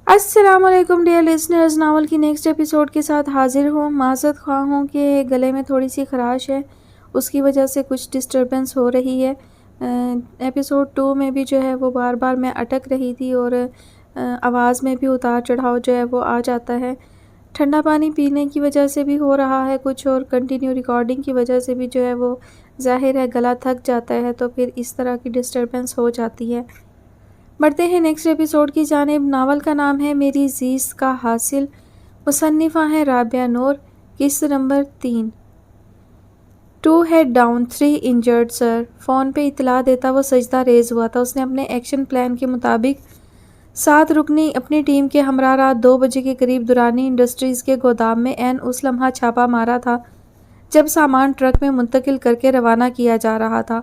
السلام علیکم dear listeners, novel کی نیکسٹ ایپیسوڈ کے ساتھ حاضر ہوں۔ معذرت خواہ ہوں کہ گلے میں تھوڑی سی خراش ہے، اس کی وجہ سے کچھ ڈسٹربنس ہو رہی ہے۔ ایپیسوڈ 2 میں بھی جو ہے وہ بار بار میں اٹک رہی تھی اور آواز میں بھی اتار چڑھاؤ جو ہے وہ آ جاتا ہے۔ ٹھنڈا پانی پینے کی وجہ سے بھی ہو رہا ہے کچھ، اور کنٹینیو ریکارڈنگ کی وجہ سے بھی جو ہے وہ ظاہر ہے گلا تھک جاتا ہے، تو پھر اس طرح کی ڈسٹربنس ہو جاتی ہے۔ بڑھتے ہیں نیکسٹ ایپیسوڈ کی جانب۔ ناول کا نام ہے میری زیست کا حاصل، مصنفہ ہیں رابعہ نور، قسط number 3۔ 2 head down 3 injured sir۔ Phone پہ اطلاع دیتا وہ سجدہ ریز ہوا تھا۔ اس نے اپنے ایکشن پلان کے مطابق 7 رکنی اپنی ٹیم کے ہمراہ رات 2 بجے کے قریب درانی انڈسٹریز کے گودام میں عین اس لمحہ چھاپا مارا تھا جب سامان ٹرک میں منتقل کر کے روانہ کیا جا رہا تھا۔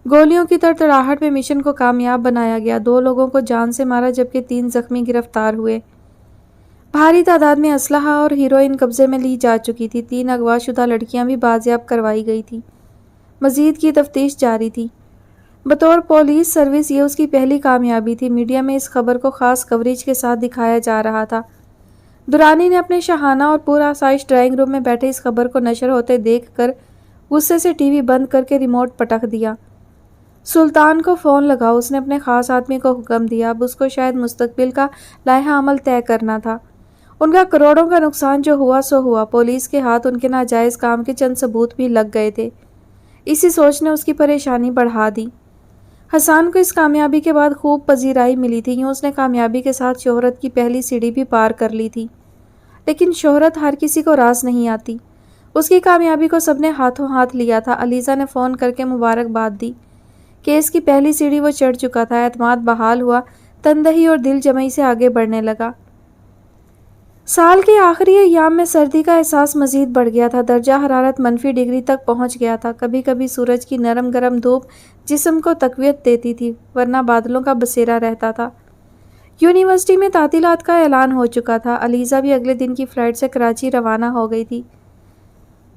گولیوں کی تڑتڑاہٹ میں مشن کو کامیاب بنایا گیا۔ 2 لوگوں کو جان سے مارا جبکہ 3 زخمی گرفتار ہوئے۔ بھاری تعداد میں اسلحہ اور ہیروئن قبضے میں لی جا چکی تھی۔ 3 اغوا شدہ لڑکیاں بھی بازیاب کروائی گئی تھیں۔ مزید کی تفتیش جاری تھی۔ بطور پولیس سروس یہ اس کی پہلی کامیابی تھی۔ میڈیا میں اس خبر کو خاص کوریج کے ساتھ دکھایا جا رہا تھا۔ درانی نے اپنے شاہانہ اور پرآسائش ڈرائنگ روم میں بیٹھے اس خبر کو نشر ہوتے دیکھ کر غصے سے ٹی وی بند کر کے ریموٹ پٹک دیا۔ سلطان کو فون لگاؤ، اس نے اپنے خاص آدمی کو حکم دیا۔ اب اس کو شاید مستقبل کا لائحہ عمل طے کرنا تھا۔ ان کا کروڑوں کا نقصان جو ہوا سو ہوا۔ پولیس کے ہاتھ ان کے ناجائز کام کے چند ثبوت بھی لگ گئے تھے۔ اسی سوچ نے اس کی پریشانی بڑھا دی۔ حسان کو اس کامیابی کے بعد خوب پذیرائی ملی تھی۔ یوں اس نے کامیابی کے ساتھ شہرت کی پہلی سیڑھی بھی پار کر لی تھی۔ لیکن شہرت ہر کسی کو راس نہیں آتی۔ اس کی کامیابی کو سب نے ہاتھوں ہاتھ لیا تھا۔ علیزہ نے فون کر کے مبارکباد دی۔ کیس کی پہلی سیڑھی وہ چڑھ چکا تھا۔ اعتماد بحال ہوا، تندہی اور دل جمعی سے آگے بڑھنے لگا۔ سال کے آخری ایام میں سردی کا احساس مزید بڑھ گیا تھا۔ درجہ حرارت -ڈگری تک پہنچ گیا تھا۔ کبھی کبھی سورج کی نرم گرم دھوپ جسم کو تقویت دیتی تھی، ورنہ بادلوں کا بسیرا رہتا تھا۔ یونیورسٹی میں تعطیلات کا اعلان ہو چکا تھا۔ علیزہ بھی اگلے دن کی فلائٹ سے کراچی روانہ ہو گئی تھی۔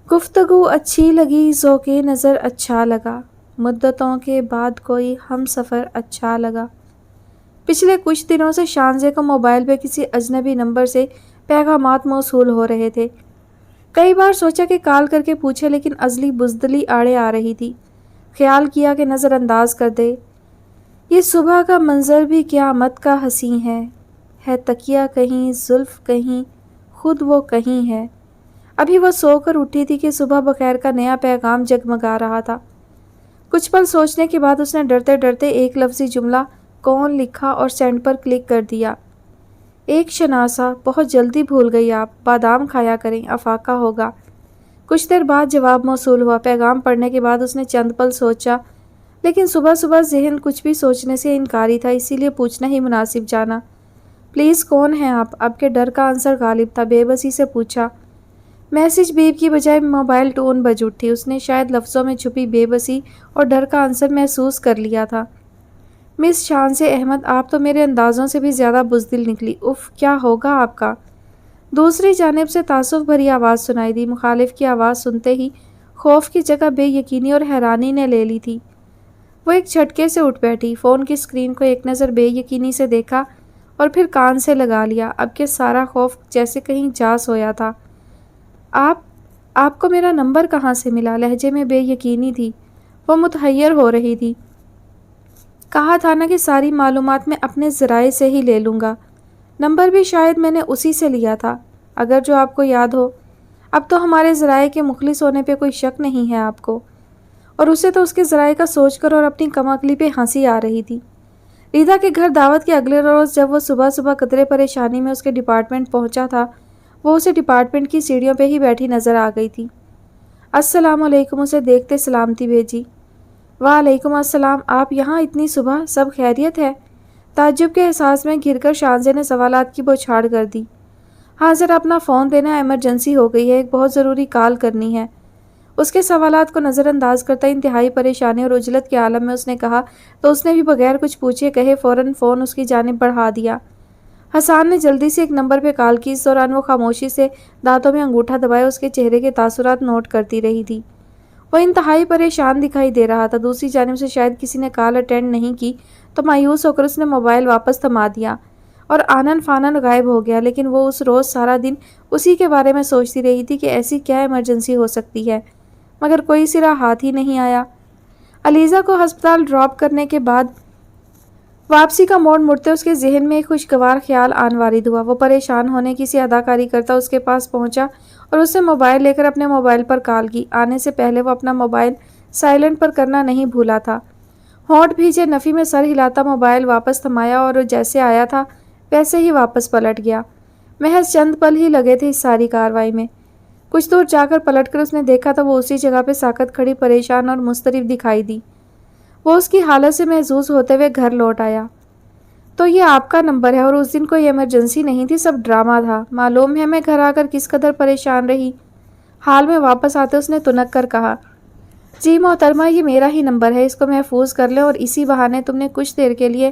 گفتگو اچھی لگی، ذوق نظر اچھا لگا، مدتوں کے بعد کوئی ہم سفر اچھا لگا۔ پچھلے کچھ دنوں سے شانزے کو موبائل پہ کسی اجنبی نمبر سے پیغامات موصول ہو رہے تھے۔ کئی بار سوچا کہ کال کر کے پوچھے، لیکن ازلی بزدلی آڑے آ رہی تھی۔ خیال کیا کہ نظر انداز کر دے۔ یہ صبح کا منظر بھی قیامت کا حسین ہے تکیہ کہیں، زلف کہیں، خود وہ کہیں ہے۔ ابھی وہ سو کر اٹھی تھی کہ صبح بخیر کا نیا پیغام جگمگا رہا تھا۔ کچھ پل سوچنے کے بعد اس نے ڈرتے ڈرتے ایک لفظی جملہ کون لکھا اور سینڈ پر کلک کر دیا۔ ایک شناسہ، بہت جلدی بھول گئی آپ، بادام کھایا کریں، افاقہ ہوگا۔ کچھ دیر بعد جواب موصول ہوا۔ پیغام پڑھنے کے بعد اس نے چند پل سوچا، لیکن صبح صبح ذہن کچھ بھی سوچنے سے انکاری تھا، اسی لیے پوچھنا ہی مناسب جانا۔ پلیز کون ہیں آپ؟ اب کے ڈر کا عنصر غالب تھا۔ بے بسی سے پوچھا۔ میسج بیپ کی بجائے موبائل ٹون بج اٹھی۔ اس نے شاید لفظوں میں چھپی بے بسی اور ڈر کا عنصر محسوس کر لیا تھا۔ مس شانزے احمد، آپ تو میرے اندازوں سے بھی زیادہ بزدل نکلی۔ اف، کیا ہوگا آپ کا؟ دوسری جانب سے تعصب بھری آواز سنائی دی۔ مخالف کی آواز سنتے ہی خوف کی جگہ بے یقینی اور حیرانی نے لے لی تھی۔ وہ ایک جھٹکے سے اٹھ بیٹھی، فون کی اسکرین کو ایک نظر بے یقینی سے دیکھا اور پھر کان سے لگا لیا۔ اب کہ سارا خوف جیسے کہیں جا سویا تھا۔ آپ کو میرا نمبر کہاں سے ملا؟ لہجے میں بے یقینی تھی۔ وہ متحیر ہو رہی تھی۔ کہا تھا نا کہ ساری معلومات میں اپنے ذرائع سے ہی لے لوں گا۔ نمبر بھی شاید میں نے اسی سے لیا تھا، اگر جو آپ کو یاد ہو۔ اب تو ہمارے ذرائع کے مخلص ہونے پہ کوئی شک نہیں ہے آپ کو۔ اور اسے تو اس کے ذرائع کا سوچ کر اور اپنی کم عقلی پہ ہنسی آ رہی تھی۔ ریدا کے گھر دعوت کے اگلے روز جب وہ صبح صبح قدرے پریشانی میں اس کے ڈپارٹمنٹ پہنچا تھا، وہ اسے ڈپارٹمنٹ کی سیڑھیوں پہ ہی بیٹھی نظر آ گئی تھی۔ السلام علیکم، اسے دیکھتے سلامتی بھیجی۔ وعلیکم السلام، آپ یہاں اتنی صبح؟ سب خیریت ہے؟ تعجب کے احساس میں گھر کر شانزے نے سوالات کی بوچھاڑ کر دی۔ ہاں ذرا اپنا فون دینا، ایمرجنسی ہو گئی ہے، ایک بہت ضروری کال کرنی ہے۔ اس کے سوالات کو نظر انداز کرتا انتہائی پریشانی اور عجلت کے عالم میں اس نے کہا تو اس نے بھی بغیر کچھ پوچھے کہے فوراً فون اس کی جانب بڑھا دیا۔ حسان نے جلدی سے ایک نمبر پہ کال کی۔ اس دوران وہ خاموشی سے دانتوں میں انگوٹھا دبائے اس کے چہرے کے تاثرات نوٹ کرتی رہی تھی۔ وہ انتہائی پریشان دکھائی دے رہا تھا۔ دوسری جانب سے شاید کسی نے کال اٹینڈ نہیں کی تو مایوس ہو کر اس نے موبائل واپس تھما دیا۔ اور آنن فانن غائب ہو گیا، لیکن وہ اس روز سارا دن اسی کے بارے میں سوچتی رہی تھی کہ ایسی کیا ایمرجنسی ہو سکتی ہے، مگر کوئی سرا ہاتھ ہی نہیں آیا۔ علیزہ کو ہسپتال ڈراپ کرنے کے بعد واپسی کا موڑ مڑتے اس کے ذہن میں ایک خوشگوار خیال آن وارد ہوا۔ وہ پریشان ہونے کی سی اداکاری کرتا اس کے پاس پہنچا اور اس سے موبائل لے کر اپنے موبائل پر کال کی۔ آنے سے پہلے وہ اپنا موبائل سائلنٹ پر کرنا نہیں بھولا تھا۔ ہونٹ بھیجے نفی میں سر ہلاتا موبائل واپس تھمایا اور جیسے آیا تھا ویسے ہی واپس پلٹ گیا۔ محض چند پل ہی لگے تھے اس ساری کاروائی میں۔ کچھ دور جا کر پلٹ کر اس نے دیکھا تو وہ اسی جگہ پہ ساکت کھڑی پریشان اور مضطرب دکھائی دی۔ وہ اس کی حالت سے محظوظ ہوتے ہوئے گھر لوٹ آیا۔ تو یہ آپ کا نمبر ہے اور اس دن کوئی ایمرجنسی نہیں تھی، سب ڈرامہ تھا۔ معلوم ہے میں گھر آ کر کس قدر پریشان رہی۔ حال میں واپس آتے اس نے تنک کر کہا، جی محترمہ، یہ میرا ہی نمبر ہے، اس کو محفوظ کر لیں اور اسی بہانے تم نے کچھ دیر کے لیے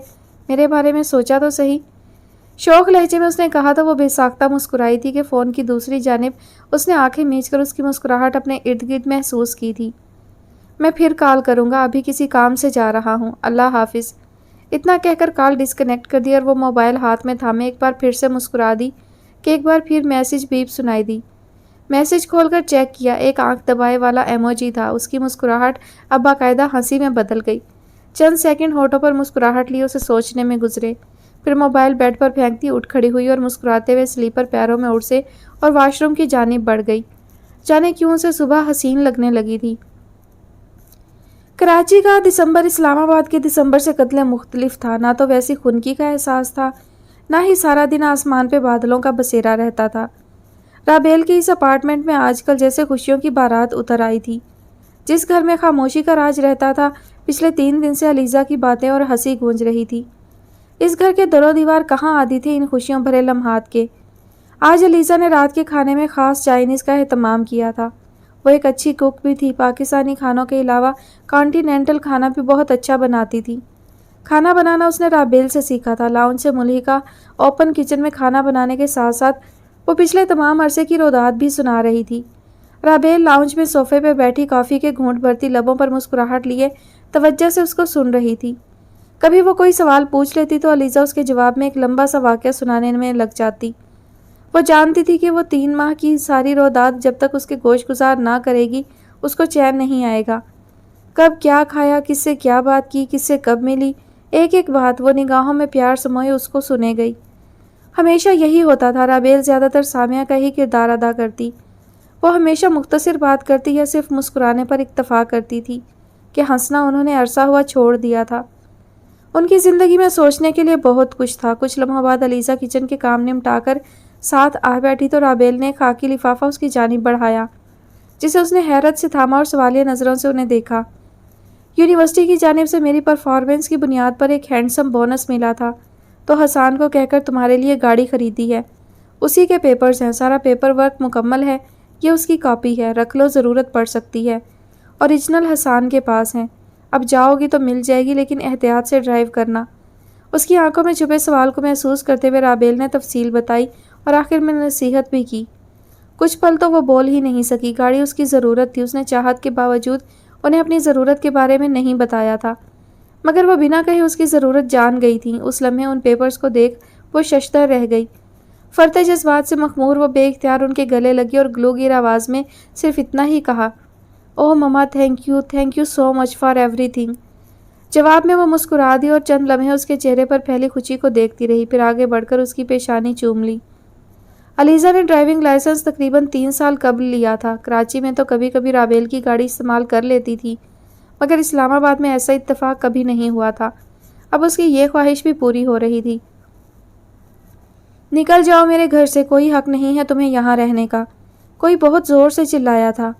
میرے بارے میں سوچا تو صحیح۔ شوق لہجے میں اس نے کہا تو وہ بے ساختہ مسکرائی تھی کہ فون کی دوسری جانب اس نے آنکھیں میچ کر اس کی مسکراہٹ اپنے ارد گرد محسوس کی تھی۔ میں پھر کال کروں گا، ابھی کسی کام سے جا رہا ہوں، اللہ حافظ۔ اتنا کہہ کر کال ڈسکنیکٹ کر دی اور وہ موبائل ہاتھ میں تھامے ایک بار پھر سے مسکرا دی کہ ایک بار پھر میسج بیپ سنائی دی۔ میسج کھول کر چیک کیا، ایک آنکھ دبائے والا ایموجی تھا۔ اس کی مسکراہٹ اب باقاعدہ ہنسی میں بدل گئی۔ چند سیکنڈ ہونٹوں پر مسکراہٹ لی اسے سوچنے میں گزرے، پھر موبائل بیڈ پر پھینکتی اٹھ کھڑی ہوئی اور مسکراتے ہوئے سلیپر پیروں میں اڑ سے اور واش روم کی جانب بڑھ گئی۔ جانے کیوں اسے صبح حسین لگنے لگی تھی۔ کراچی کا دسمبر اسلام آباد کے دسمبر سے قدرے مختلف تھا، نہ تو ویسی خنکی کا احساس تھا، نہ ہی سارا دن آسمان پہ بادلوں کا بسیرا رہتا تھا۔ رابیل کے اس اپارٹمنٹ میں آج کل جیسے خوشیوں کی بارات اتر آئی تھی۔ جس گھر میں خاموشی کا راج رہتا تھا، پچھلے 3 دن سے علیزہ کی باتیں اور ہنسی گونج رہی تھی۔ اس گھر کے در و دیوار کہاں عادی تھے ان خوشیوں بھرے لمحات کے۔ آج علیزہ نے رات کے کھانے میں خاص چائنیز کا اہتمام کیا تھا۔ وہ ایک اچھی کوک بھی تھی، پاکستانی کھانوں کے علاوہ کانٹیننٹل کھانا بھی بہت اچھا بناتی تھی۔ کھانا بنانا اس نے رابیل سے سیکھا تھا۔ لاؤنج سے ملحقہ اوپن کچن میں کھانا بنانے کے ساتھ ساتھ وہ پچھلے تمام عرصے کی رودات بھی سنا رہی تھی۔ رابیل لاؤنج میں صوفے پہ بیٹھی کافی کے گھونٹ بھرتی لبوں پر مسکراہٹ لیے توجہ سے اس کو سن رہی تھی۔ کبھی وہ کوئی سوال پوچھ لیتی تو علیزہ اس کے جواب میں ایک لمبا سا واقعہ سنانے میں لگ جاتی۔ وہ جانتی تھی کہ وہ 3 ماہ کی ساری رودات جب تک اس کے گوش گزار نہ کرے گی اس کو چین نہیں آئے گا۔ کب کیا کھایا، کس سے کیا بات کی، کس سے کب ملی، ایک ایک بات وہ نگاہوں میں پیار سموئے اس کو سنے گئی۔ ہمیشہ یہی ہوتا تھا، رابیل زیادہ تر سامعہ کا ہی کردار ادا کرتی۔ وہ ہمیشہ مختصر بات کرتی یا صرف مسکرانے پر اکتفا کرتی تھی کہ ہنسنا انہوں نے عرصہ ہوا چھوڑ دیا تھا۔ ان کی زندگی میں سوچنے کے لیے بہت کچھ تھا۔ کچھ لمحوں بعد علیزہ کچن کے کام نمٹا کر ساتھ آ بیٹھی تو رابیل نے خاکی لفافہ اس کی جانب بڑھایا، جسے اس نے حیرت سے تھاما اور سوالیہ نظروں سے انہیں دیکھا۔ یونیورسٹی کی جانب سے میری پرفارمنس کی بنیاد پر ایک ہینڈسم بونس ملا تھا، تو حسان کو کہہ کر تمہارے لیے گاڑی خریدی ہے۔ اسی کے پیپرز ہیں، سارا پیپر ورک مکمل ہے، یہ اس کی کاپی ہے، رکھ لو، ضرورت پڑ سکتی ہے۔ اوریجنل حسان کے پاس ہیں، اب جاؤ گی تو مل جائے گی، لیکن احتیاط سے ڈرائیو کرنا۔ اس کی آنکھوں میں چھپے سوال کو محسوس کرتے ہوئے رابیل نے تفصیل بتائی اور آخر میں نصیحت بھی کی۔ کچھ پل تو وہ بول ہی نہیں سکی، گاڑی اس کی ضرورت تھی۔ اس نے چاہت کے باوجود انہیں اپنی ضرورت کے بارے میں نہیں بتایا تھا، مگر وہ بنا کہے اس کی ضرورت جان گئی تھی۔ اس لمحے ان پیپرز کو دیکھ وہ ششدر رہ گئی۔ فرتے جذبات سے مخمور وہ بے اختیار ان کے گلے لگی اور گلوگیر آواز میں صرف اتنا ہی کہا، oh mama, thank you so much for ایوری تھنگ۔ جواب میں وہ مسکرا دی اور چند لمحے اس کے چہرے پر پھیلی خوشی کو دیکھتی رہی، پھر آگے بڑھ کر اس کی پیشانی چوم لی۔ علیزہ نے ڈرائیونگ لائسنس تقریباً 3 سال قبل لیا تھا۔ کراچی میں تو کبھی کبھی رابیل کی گاڑی استعمال کر لیتی تھی، مگر اسلام آباد میں ایسا اتفاق کبھی نہیں ہوا تھا۔ اب اس کی یہ خواہش بھی پوری ہو رہی تھی۔ نکل جاؤ میرے گھر سے، کوئی حق نہیں ہے تمہیں یہاں رہنے کا، کوئی بہت زور سے چلایا تھا۔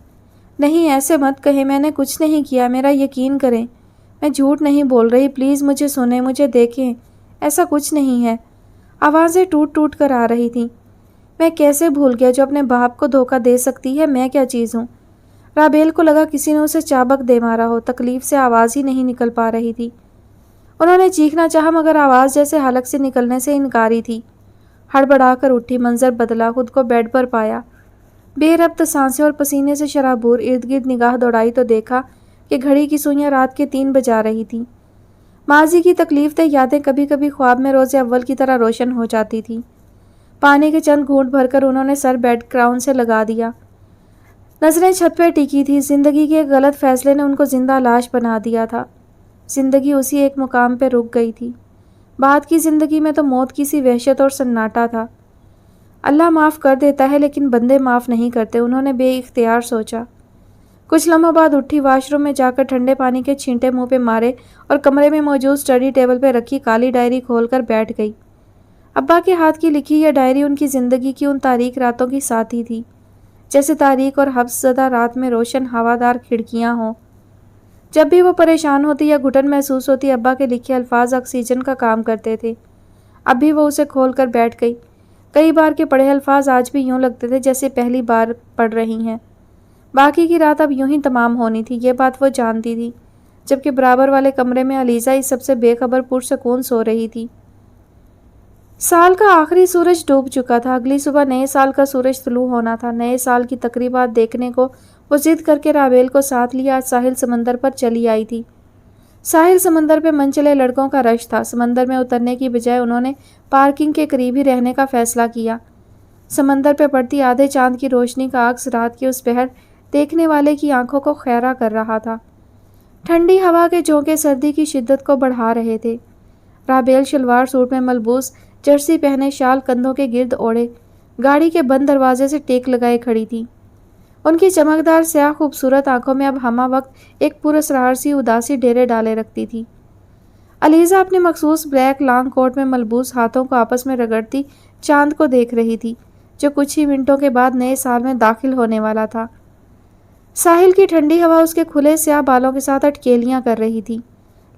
نہیں، ایسے مت کہیں، میں نے کچھ نہیں کیا، میرا یقین کریں، میں جھوٹ نہیں بول رہی، پلیز مجھے سنیں، مجھے دیکھیں، ایسا کچھ نہیں ہے۔ آوازیں ٹوٹ ٹوٹ کر آ رہی تھیں۔ میں کیسے بھول گیا جو اپنے باپ کو دھوکہ دے سکتی ہے، میں کیا چیز ہوں؟ رابیل کو لگا کسی نے اسے چابک دے مارا ہو، تکلیف سے آواز ہی نہیں نکل پا رہی تھی۔ انہوں نے چیخنا چاہا مگر آواز جیسے حلق سے نکلنے سے انکاری تھی۔ ہڑبڑا کر اٹھی، منظر بدلا، خود کو بیڈ پر پایا۔ بے ربط سانسیں اور پسینے سے شرابور ارد گرد نگاہ دوڑائی تو دیکھا کہ گھڑی کی سوئیاں رات کے 3 بجا رہی تھیں۔ ماضی کی تکلیف دہ یادیں کبھی کبھی خواب میں روز اول کی طرح روشن ہو جاتی تھی۔ پانی کے چند گھونٹ بھر کر انہوں نے سر بیڈ گراؤنڈ سے لگا دیا۔ نظریں چھت پہ ٹکی تھی۔ زندگی کے ایک غلط فیصلے نے ان کو زندہ لاش بنا دیا تھا۔ زندگی اسی ایک مقام پہ رک گئی تھی۔ بعد کی زندگی میں تو موت کی سی وحشت اور سناٹا تھا۔ اللہ معاف کر دیتا ہے لیکن بندے معاف نہیں کرتے، انہوں نے بے اختیار سوچا۔ کچھ لمحوں بعد اٹھی، واش روم میں جا کر ٹھنڈے پانی کے چھینٹے منہ پہ مارے اور کمرے میں موجود اسٹڈی ٹیبل پہ رکھی کالی ڈائری کھول کر بیٹھ گئی۔ ابا کے ہاتھ کی لکھی یہ ڈائری ان کی زندگی کی ان تاریک راتوں کی ساتھی تھی، جیسے تاریک اور حبس زدہ رات میں روشن ہوادار کھڑکیاں ہوں۔ جب بھی وہ پریشان ہوتی یا گھٹن محسوس ہوتی، ابا کے لکھے الفاظ آکسیجن کا کام کرتے تھے۔ اب بھی وہ اسے کھول کر بیٹھ گئی۔ کئی بار کے پڑھے الفاظ آج بھی یوں لگتے تھے جیسے پہلی بار پڑھ رہی ہیں۔ باقی کی رات اب یوں ہی تمام ہونی تھی، یہ بات وہ جانتی تھی، جبکہ برابر والے کمرے میں علیزہ اس سب سے بے خبر پرسکون سو رہی تھی۔ سال کا آخری سورج ڈوب چکا تھا۔ اگلی صبح نئے سال کا سورج طلوع ہونا تھا۔ نئے سال کی تقریبات دیکھنے کو وہ ضد کر کے رابیل کو ساتھ لیا آج ساحل سمندر پر چلی آئی تھی۔ ساحل سمندر پہ منچلے لڑکوں کا رش تھا۔ سمندر میں اترنے کی بجائے انہوں نے پارکنگ کے قریب ہی رہنے کا فیصلہ کیا۔ سمندر پہ پڑتی آدھے چاند کی روشنی کا عکس رات کے اس پہر دیکھنے والے کی آنکھوں کو خیرہ کر رہا تھا۔ ٹھنڈی ہوا کے جھونکے سردی کی شدت کو بڑھا رہے تھے۔ رابیل شلوار سوٹ میں ملبوس، جرسی پہنے، شال کندھوں کے گرد اوڑھے، گاڑی کے بند دروازے سے ٹیک لگائے کھڑی تھی۔ ان کی چمکدار سیاہ خوبصورت آنکھوں میں اب ہمہ وقت ایک پراسرار سی اداسی ڈیرے ڈالے رکھتی تھی۔ علیزہ اپنے مخصوص بلیک لانگ کوٹ میں ملبوس ہاتھوں کو آپس میں رگڑتی چاند کو دیکھ رہی تھی، جو کچھ ہی منٹوں کے بعد نئے سال میں داخل ہونے والا تھا۔ ساحل کی ٹھنڈی ہوا اس کے کھلے سیاہ بالوں کے ساتھ اٹکیلیاں کر رہی تھی۔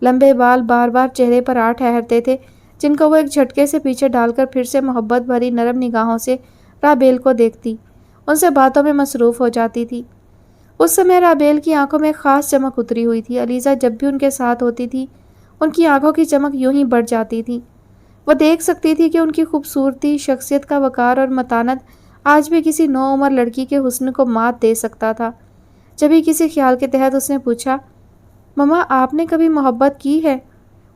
لمبے بال بار بار چہرے پر آ ٹھہرتے تھے، جن کو وہ ایک جھٹکے سے پیچھے ڈال کر پھر سے محبت بھری نرم نگاہوں سے رابیل کو دیکھتی، ان سے باتوں میں مصروف ہو جاتی تھی۔ اس سمے رابیل کی آنکھوں میں خاص چمک اتری ہوئی تھی۔ علیزہ جب بھی ان کے ساتھ ہوتی تھی، ان کی آنکھوں کی چمک یوں ہی بڑھ جاتی تھی۔ وہ دیکھ سکتی تھی کہ ان کی خوبصورتی، شخصیت کا وقار اور متانت آج بھی کسی نوعمر لڑکی کے حسن کو مات دے سکتا تھا۔ جبھی کسی خیال کے تحت اس نے پوچھا، مما آپ نے کبھی محبت کی ہے؟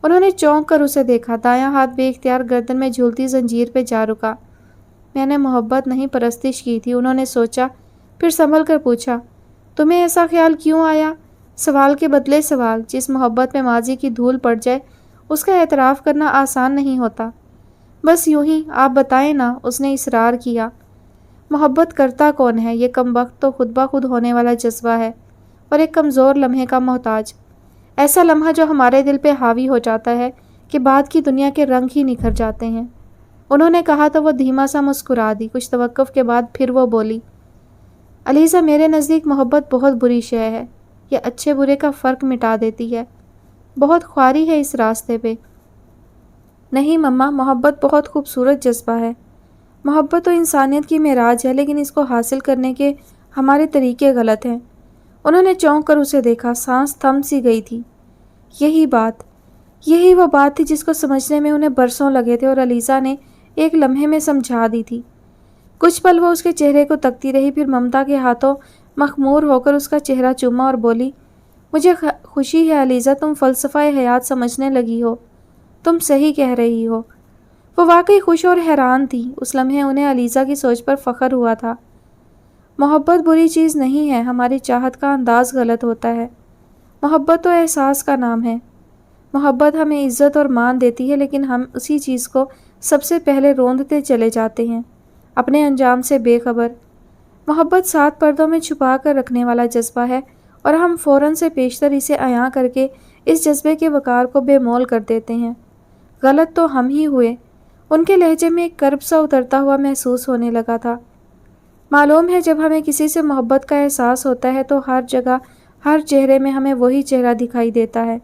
انہوں نے چونک کر اسے دیکھا۔ دایاں ہاتھ بے اختیار گردن میں جھولتی زنجیر پہ جا رکا۔ میں نے محبت نہیں پرستش کی تھی، انہوں نے سوچا، پھر سنبھل کر پوچھا، تمہیں ایسا خیال کیوں آیا؟ سوال کے بدلے سوال۔ جس محبت میں ماضی کی دھول پڑ جائے اس کا اعتراف کرنا آسان نہیں ہوتا۔ بس یوں ہی، آپ بتائیں نا، اس نے اصرار کیا۔ محبت کرتا کون ہے؟ یہ کم وقت تو خود بخود ہونے والا جذبہ ہے، اور ایک کمزور لمحے کا محتاج۔ ایسا لمحہ جو ہمارے دل پہ حاوی ہو جاتا ہے کہ بعد کی دنیا کے رنگ ہی نکھر جاتے ہیں۔ انہوں نے کہا تو وہ دھیما سا مسکرا دی۔ کچھ توقف کے بعد پھر وہ بولی، علیزہ میرے نزدیک محبت بہت بری شے ہے، یہ اچھے برے کا فرق مٹا دیتی ہے، بہت خواری ہے اس راستے پہ۔ نہیں مما، محبت بہت خوبصورت جذبہ ہے۔ محبت تو انسانیت کی معراج ہے، لیکن اس کو حاصل کرنے کے ہمارے طریقے غلط ہیں۔ انہوں نے چونک کر اسے دیکھا۔ سانس تھم سی گئی تھی۔ یہی وہ بات تھی جس کو سمجھنے میں انہیں برسوں لگے تھے، اور علیزہ نے ایک لمحے میں سمجھا دی تھی۔ کچھ پل وہ اس کے چہرے کو تکتی رہی، پھر ممتا کے ہاتھوں مخمور ہو کر اس کا چہرہ چوما اور بولی، مجھے خوشی ہے علیزہ، تم فلسفہ حیات سمجھنے لگی ہو، تم صحیح کہہ رہی ہو۔ وہ واقعی خوش اور حیران تھی۔ اس لمحے انہیں علیزہ کی سوچ پر فخر ہوا تھا۔ محبت بری چیز نہیں ہے، ہماری چاہت کا انداز غلط ہوتا ہے۔ محبت تو احساس کا نام ہے۔ محبت ہمیں عزت اور مان دیتی ہے، لیکن ہم اسی چیز کو سب سے پہلے روندتے چلے جاتے ہیں، اپنے انجام سے بے خبر۔ محبت 7 پردوں میں چھپا کر رکھنے والا جذبہ ہے، اور ہم فوراً سے پیشتر اسے عیاں کر کے اس جذبے کے وقار کو بے مول کر دیتے ہیں۔ غلط تو ہم ہی ہوئے۔ ان کے لہجے میں ایک کرب سا اترتا ہوا محسوس ہونے لگا تھا۔ معلوم ہے جب ہمیں کسی سے محبت کا احساس ہوتا ہے تو ہر جگہ، ہر چہرے میں ہمیں وہی چہرہ دکھائی دیتا ہے،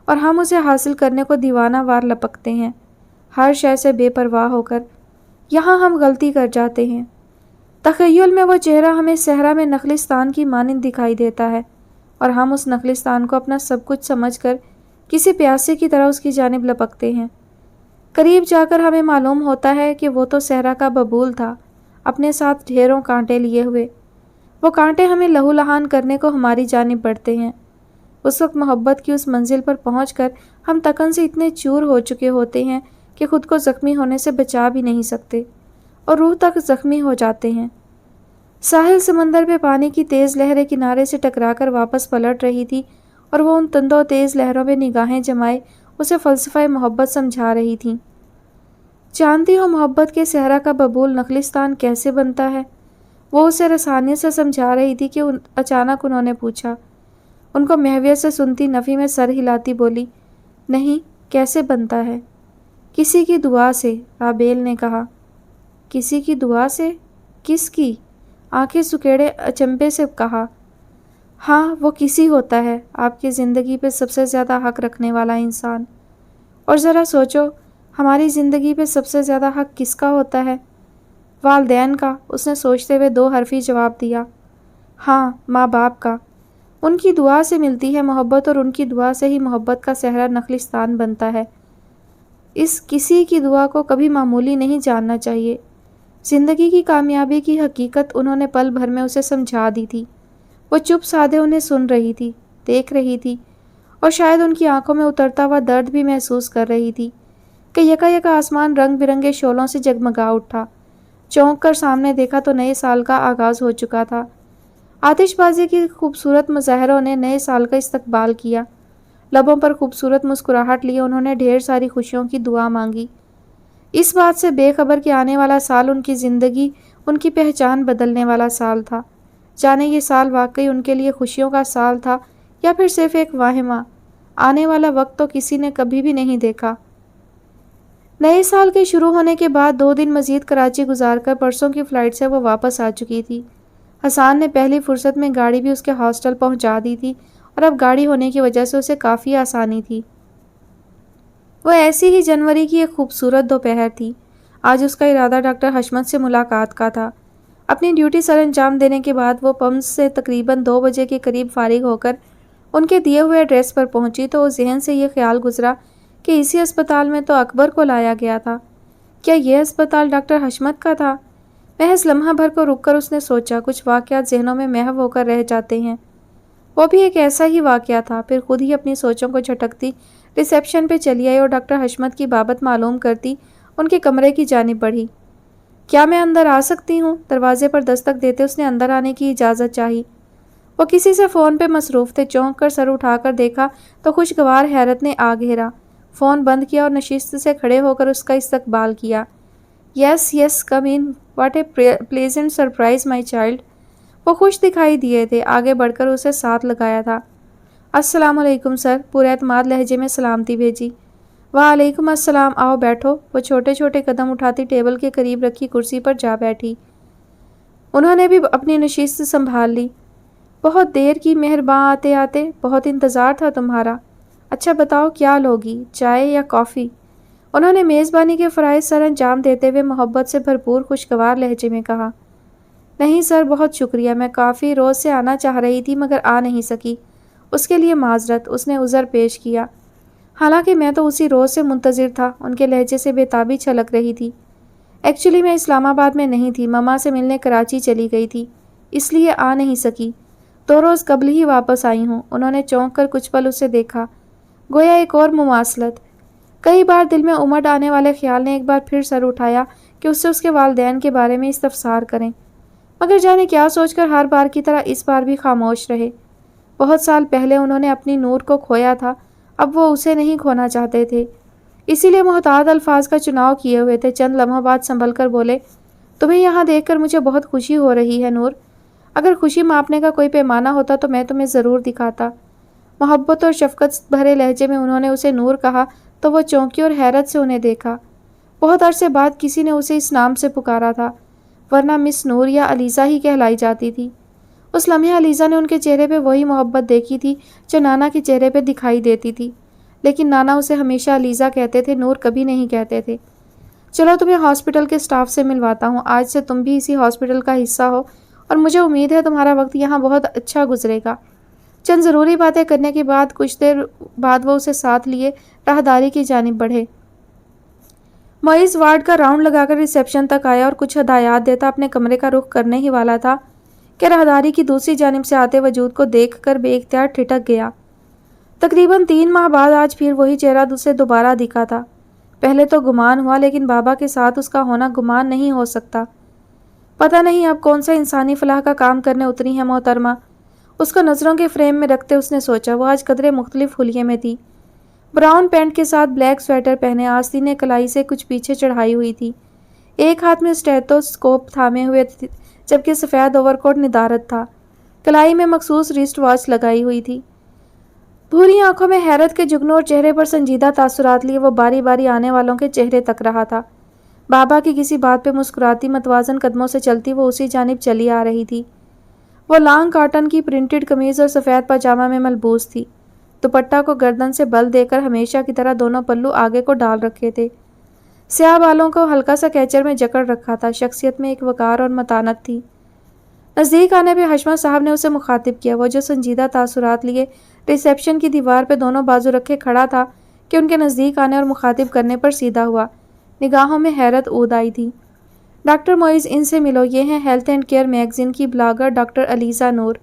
اور ہم اسے حاصل کرنے کو دیوانہ وار لپکتے ہیں، ہر شے سے بے پرواہ ہو کر۔ یہاں ہم غلطی کر جاتے ہیں۔ تخیل میں وہ چہرہ ہمیں صحرا میں نخلستان کی مانند دکھائی دیتا ہے، اور ہم اس نخلستان کو اپنا سب کچھ سمجھ کر کسی پیاسے کی طرح اس کی جانب لپکتے ہیں۔ قریب جا کر ہمیں معلوم ہوتا ہے کہ وہ تو صحرا کا ببول تھا، اپنے ساتھ ڈھیروں کانٹے لیے ہوئے۔ وہ کانٹے ہمیں لہو لہان کرنے کو ہماری جانب بڑھتے ہیں۔ اس وقت محبت کی اس منزل پر پہنچ کر ہم تکن سے اتنے چور ہو چکے ہوتے ہیں کہ خود کو زخمی ہونے سے بچا بھی نہیں سکتے اور روح تک زخمی ہو جاتے ہیں۔ ساحل سمندر پہ پانی کی تیز لہریں کنارے سے ٹکرا کر واپس پلٹ رہی تھی اور وہ ان تندو تیز لہروں پہ نگاہیں جمائے اسے فلسفہ محبت سمجھا رہی تھیں۔ جانتی ہو محبت کے صحرا کا ببول نخلستان کیسے بنتا ہے؟ وہ اسے رسانیت سے سمجھا رہی تھی کہ اچانک انہوں نے پوچھا۔ ان کو محویت سے سنتی نفی میں سر ہلاتی بولی، نہیں، کیسے بنتا ہے؟ کسی کی دعا سے، رابیل نے کہا۔ کسی کی دعا سے؟ کس کی؟ آنکھیں سکیڑے اچنبے سے کہا۔ ہاں، وہ کسی ہوتا ہے، آپ کی زندگی پہ سب سے زیادہ حق رکھنے والا انسان۔ اور ذرا سوچو، ہماری زندگی پہ سب سے زیادہ حق کس کا ہوتا ہے؟ والدین کا، اس نے سوچتے ہوئے 2 حرفی جواب دیا۔ ہاں، ماں باپ کا۔ ان کی دعا سے ملتی ہے محبت اور ان کی دعا سے ہی محبت کا صحرا نخلستان بنتا ہے۔ اس کسی کی دعا کو کبھی معمولی نہیں جاننا چاہیے۔ زندگی کی کامیابی کی حقیقت انہوں نے پل بھر میں اسے سمجھا دی تھی۔ وہ چپ سادے انہیں سن رہی تھی، دیکھ رہی تھی اور شاید ان کی آنکھوں میں اترتا ہوا درد بھی محسوس کر رہی تھی کہ یکا آسمان رنگ برنگے شعلوں سے جگمگا اٹھا۔ چونک کر سامنے دیکھا تو نئے سال کا آغاز ہو چکا تھا۔ آتش بازی کی خوبصورت مظاہروں نے نئے سال کا استقبال کیا۔ لبوں پر خوبصورت مسکراہٹ لیے انہوں نے ڈھیر ساری خوشیوں کی دعا مانگی، اس بات سے بے خبر کہ آنے والا سال ان کی زندگی، ان کی پہچان بدلنے والا سال تھا۔ جانے یہ سال واقعی ان کے لیے خوشیوں کا سال تھا یا پھر صرف ایک واہمہ۔ آنے والا وقت تو کسی نے کبھی بھی نہیں دیکھا۔ نئے سال کے شروع ہونے کے بعد 2 دن مزید کراچی گزار کر پرسوں کی فلائٹ سے وہ واپس آ چکی تھی۔ حسان نے پہلی فرصت میں گاڑی بھی اس کے ہاسٹل پہنچا دی تھی اور اب گاڑی ہونے کی وجہ سے اسے کافی آسانی تھی۔ وہ ایسی ہی جنوری کی ایک خوبصورت دوپہر تھی۔ آج اس کا ارادہ ڈاکٹر حشمت سے ملاقات کا تھا۔ اپنی ڈیوٹی سر انجام دینے کے بعد وہ پمز سے تقریباً 2 بجے کے قریب فارغ ہو کر ان کے دیے ہوئے ایڈریس پر پہنچی تو وہ ذہن سے یہ خیال گزرا کہ اسی اسپتال میں تو اکبر کو لایا گیا تھا۔ کیا یہ اسپتال ڈاکٹر حشمت کا تھا؟ محض لمحہ بھر کو رک کر اس نے سوچا، کچھ واقعات ذہنوں میں محو ہو کر رہ جاتے ہیں۔ وہ بھی ایک ایسا ہی واقعہ تھا۔ پھر خود ہی اپنی سوچوں کو جھٹکتی ریسیپشن پہ چلی آئی اور ڈاکٹر حشمت کی بابت معلوم کرتی ان کے کمرے کی جانب بڑھی۔ کیا میں اندر آ سکتی ہوں؟ دروازے پر دستک دیتے اس نے اندر آنے کی اجازت چاہی۔ وہ کسی سے فون پہ مصروف تھے۔ چونک کر سر اٹھا کر دیکھا تو خوشگوار حیرت نے آ گھیرا۔ فون بند کیا اور نشست سے کھڑے ہو کر اس کا استقبال کیا۔ Yes come in, what a pleasant surprise my child. وہ خوش دکھائی دیے تھے۔ آگے بڑھ کر اسے ساتھ لگایا تھا۔ السلام علیکم سر، پورے اعتماد لہجے میں سلامتی بھیجی۔ وعلیکم السلام، آؤ بیٹھو۔ وہ چھوٹے چھوٹے قدم اٹھاتی ٹیبل کے قریب رکھی کرسی پر جا بیٹھی۔ انہوں نے بھی اپنی نشست سنبھال لی۔ بہت دیر کی، مہرباں آتے آتے، بہت انتظار تھا تمہارا۔ اچھا بتاؤ کیا لوگی، چائے یا کافی؟ انہوں نے میزبانی کے فرائض سر انجام دیتے ہوئے محبت سے بھرپور خوشگوار لہجے میں کہا۔ نہیں سر، بہت شکریہ، میں کافی روز سے آنا چاہ رہی تھی مگر آ نہیں سکی، اس کے لیے معذرت، اس نے عذر پیش کیا۔ حالانکہ میں تو اسی روز سے منتظر تھا، ان کے لہجے سے بےتابی چھلک رہی تھی۔ ایکچولی میں اسلام آباد میں نہیں تھی، مما سے ملنے کراچی چلی گئی تھی، اس لیے آ نہیں سکی، 2 روز قبل ہی واپس آئی ہوں۔ انہوں نے چونک کر کچھ پل اسے دیکھا، گویا ایک اور مماثلت۔ کئی بار دل میں امڑ آنے والے خیال نے ایک بار پھر سر اٹھایا کہ اس سے اس کے والدین کے بارے میں استفسار کریں، مگر جانے کیا سوچ کر ہر بار کی طرح اس بار بھی خاموش رہے۔ بہت سال پہلے انہوں نے اپنی نور کو کھویا تھا، اب وہ اسے نہیں کھونا چاہتے تھے، اسی لیے محتاط الفاظ کا چناؤ کیے ہوئے تھے۔ چند لمحوں بعد سنبھل کر بولے، تمہیں یہاں دیکھ کر مجھے بہت خوشی ہو رہی ہے نور، اگر خوشی ماپنے کا کوئی پیمانہ ہوتا تو میں تمہیں ضرور دکھاتا۔ محبت اور شفقت بھرے لہجے میں انہوں نے اسے نور کہا تو وہ چونکی اور حیرت سے انہیں دیکھا۔ بہت عرصے بعد کسی نے اسے اس نام سے پکارا تھا، ورنہ مس نور یا علیزہ ہی کہلائی جاتی تھی۔ اس لمحے علیزہ نے ان کے چہرے پہ وہی محبت دیکھی تھی جو نانا کے چہرے پہ دکھائی دیتی تھی، لیکن نانا اسے ہمیشہ علیزہ کہتے تھے، نور کبھی نہیں کہتے تھے۔ چلو تمہیں ہاسپٹل کے سٹاف سے ملواتا ہوں، آج سے تم بھی اسی ہاسپٹل کا حصہ ہو اور مجھے امید ہے تمہارا وقت یہاں بہت اچھا گزرے گا۔ چند ضروری باتیں کرنے کے بعد کچھ دیر بعد وہ اسے ساتھ لیے راہداری کی جانب بڑھے۔ معیز وارڈ کا راؤنڈ لگا کر ریسیپشن تک آیا اور کچھ ہدایات دیتا اپنے کمرے کا رخ کرنے ہی والا تھا کہ راہداری کی دوسری جانب سے آتے وجود کو دیکھ کر بے اختیار ٹھٹک گیا۔ تقریباً 3 ماہ بعد آج پھر وہی چہرہ اسے دوبارہ دکھا تھا۔ پہلے تو گمان ہوا، لیکن بابا کے ساتھ اس کا ہونا گمان نہیں ہو سکتا۔ پتہ نہیں اب کون سا انسانی فلاح کا کام کرنے اتری ہے محترمہ۔ اس کو نظروں کے فریم میں رکھتے اس نے سوچا۔ وہ آج قدرے مختلف حلیے میں تھی۔ براؤن پینٹ کے ساتھ بلیک سویٹر پہنے، آستین نے کلائی سے کچھ پیچھے چڑھائی ہوئی تھی۔ ایک ہاتھ میں اسٹیتھوسکوپ تھامے ہوئے جبکہ سفید اوور کوٹ ندارت تھا۔ کلائی میں مخصوص ریسٹ واچ لگائی ہوئی تھی۔ بھوری آنکھوں میں حیرت کے جگنوں اور چہرے پر سنجیدہ تاثرات لیے وہ باری باری آنے والوں کے چہرے تک رہا تھا۔ بابا کی کسی بات پہ مسکراتی، متوازن قدموں سے چلتی وہ اسی جانب چلی آ رہی تھی۔ وہ لانگ کاٹن کی پرنٹڈ قمیض اور سفید پاجامہ میں ملبوس تھی۔ دوپٹہ کو گردن سے بل دے کر ہمیشہ کی طرح دونوں پلو آگے کو ڈال رکھے تھے۔ سیاہ بالوں کو ہلکا سا کیچر میں جکڑ رکھا تھا۔ شخصیت میں ایک وقار اور متانت تھی۔ نزدیک آنے پہ حشمت صاحب نے اسے مخاطب کیا۔ وہ جو سنجیدہ تاثرات لیے ریسیپشن کی دیوار پہ دونوں بازو رکھے کھڑا تھا کہ ان کے نزدیک آنے اور مخاطب کرنے پر سیدھا ہوا۔ نگاہوں میں حیرت اود آئی تھی۔ ڈاکٹر معیز، ان سے ملو، یہ ہیں ہیلتھ اینڈ کیئر میگزین کی بلاگر ڈاکٹر علیزہ نور۔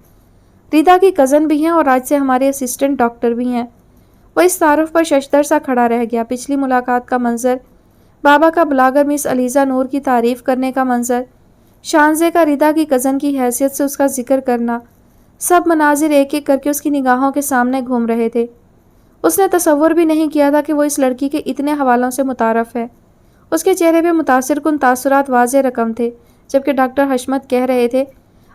ریدا کی کزن بھی ہیں اور آج سے ہمارے اسسٹنٹ ڈاکٹر بھی ہیں۔ وہ اس تعارف پر ششدر سا کھڑا رہ گیا۔ پچھلی ملاقات کا منظر، بابا کا بلاگر مس علیزہ نور کی تعریف کرنے کا منظر، شانزے کا ریدا کی کزن کی حیثیت سے اس کا ذکر کرنا، سب مناظر ایک ایک کر کے اس کی نگاہوں کے سامنے گھوم رہے تھے۔ اس نے تصور بھی نہیں کیا تھا کہ وہ اس لڑکی کے اتنے حوالوں سے متعارف ہے۔ اس کے چہرے پہ متاثر کن تاثرات واضح رقم تھے، جبکہ ڈاکٹر حشمت کہہ رہے تھے،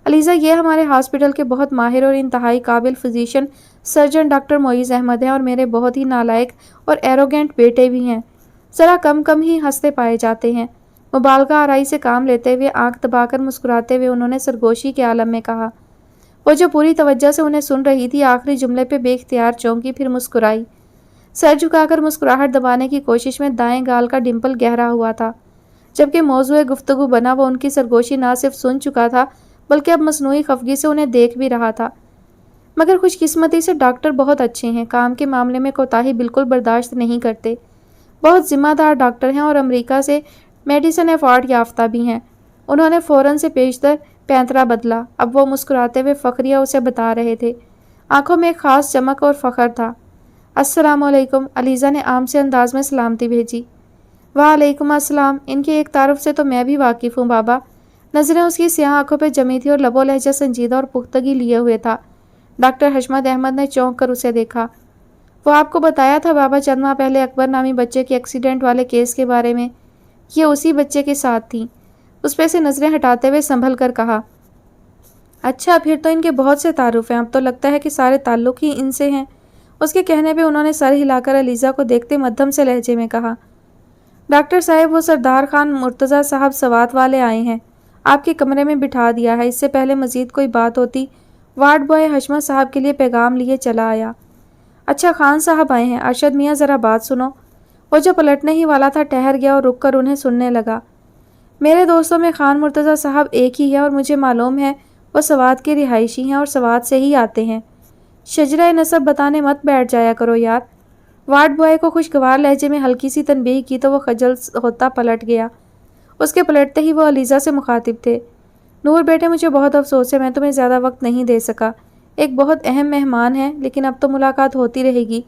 علیزہ، یہ ہمارے ہاسپٹل کے بہت ماہر اور انتہائی قابل physician surgeon doctor Moiz Ahmed ہیں اور میرے بہت ہی نالائق اور ایروگینٹ بیٹے بھی ہیں۔ ذرا کم کم ہی ہنستے پائے جاتے ہیں۔ مبالغہ آرائی سے کام لیتے ہوئے، آنکھ دبا کر مسکراتے ہوئے انہوں نے سرگوشی کے عالم میں کہا۔ وہ جو پوری توجہ سے انہیں سن رہی تھی، آخری جملے پہ بے اختیار چونکی، پھر مسکرائی۔ سر جھکا کر مسکراہٹ دبانے کی کوشش میں دائیں گال کا ڈمپل گہرا ہوا تھا۔ جبکہ موضوع گفتگو بنا، وہ ان کی سرگوشی نہ صرف سن چکا تھا بلکہ اب مصنوعی خفگی سے انہیں دیکھ بھی رہا تھا۔ مگر خوش قسمتی سے ڈاکٹر بہت اچھے ہیں، کام کے معاملے میں کوتاہی بالکل برداشت نہیں کرتے، بہت ذمہ دار ڈاکٹر ہیں اور امریکہ سے میڈیسن ایوارڈ یافتہ بھی ہیں۔ انہوں نے فوراً سے پیشتر پینترا بدلا۔ اب وہ مسکراتے ہوئے فخریہ اسے بتا رہے تھے۔ آنکھوں میں ایک خاص چمک اور فخر تھا۔ السلام علیکم، علیزہ نے عام سے انداز میں سلامتی بھیجی۔ وعلیکم السلام، ان کے ایک تعارف سے تو میں بھی واقف ہوں بابا۔ نظریں اس کی سیاہ آنکھوں پہ جمی تھی اور لب و لہجہ سنجیدہ اور پختگی لیے ہوئے تھا۔ ڈاکٹر حشمت احمد نے چونک کر اسے دیکھا۔ وہ آپ کو بتایا تھا بابا چند ماہ پہلے اکبر نامی بچے کے ایکسیڈنٹ والے کیس کے بارے میں؟ یہ اسی بچے کے ساتھ تھی۔ اس پہ سے نظریں ہٹاتے ہوئے سنبھل کر کہا۔ اچھا، پھر تو ان کے بہت سے تعارف ہیں، اب تو لگتا ہے کہ سارے تعلق ہی ان سے ہیں۔ اس کے کہنے پہ انہوں نے سر ہلا کر علیزہ کو دیکھتے مدھم سے لہجے میں کہا۔ ڈاکٹر صاحب، وہ سردار خان مرتضیٰ صاحب سوات والے آئے ہیں، آپ کے کمرے میں بٹھا دیا ہے۔ اس سے پہلے مزید کوئی بات ہوتی، وارڈ بوائے حشمت صاحب کے لیے پیغام لیے چلا آیا۔ اچھا، خان صاحب آئے ہیں، ارشد میاں ذرا بات سنو۔ وہ جو پلٹنے ہی والا تھا ٹھہر گیا اور رک کر انہیں سننے لگا۔ میرے دوستوں میں خان مرتضیٰ صاحب ایک ہی ہے اور مجھے معلوم ہے وہ سوات کے رہائشی ہیں اور سوات سے ہی آتے ہیں۔ شجرہ نسب بتانے مت بیٹھ جایا کرو یار۔ وارڈ بوائے کو خوشگوار لہجے میں ہلکی سی تنبیہ کی تو وہ خجل ہوتا پلٹ گیا۔ اس کے پلٹتے ہی وہ علیزہ سے مخاطب تھے۔ نور بیٹے، مجھے بہت افسوس ہے، میں تمہیں زیادہ وقت نہیں دے سکا۔ ایک بہت اہم مہمان ہے، لیکن اب تو ملاقات ہوتی رہے گی۔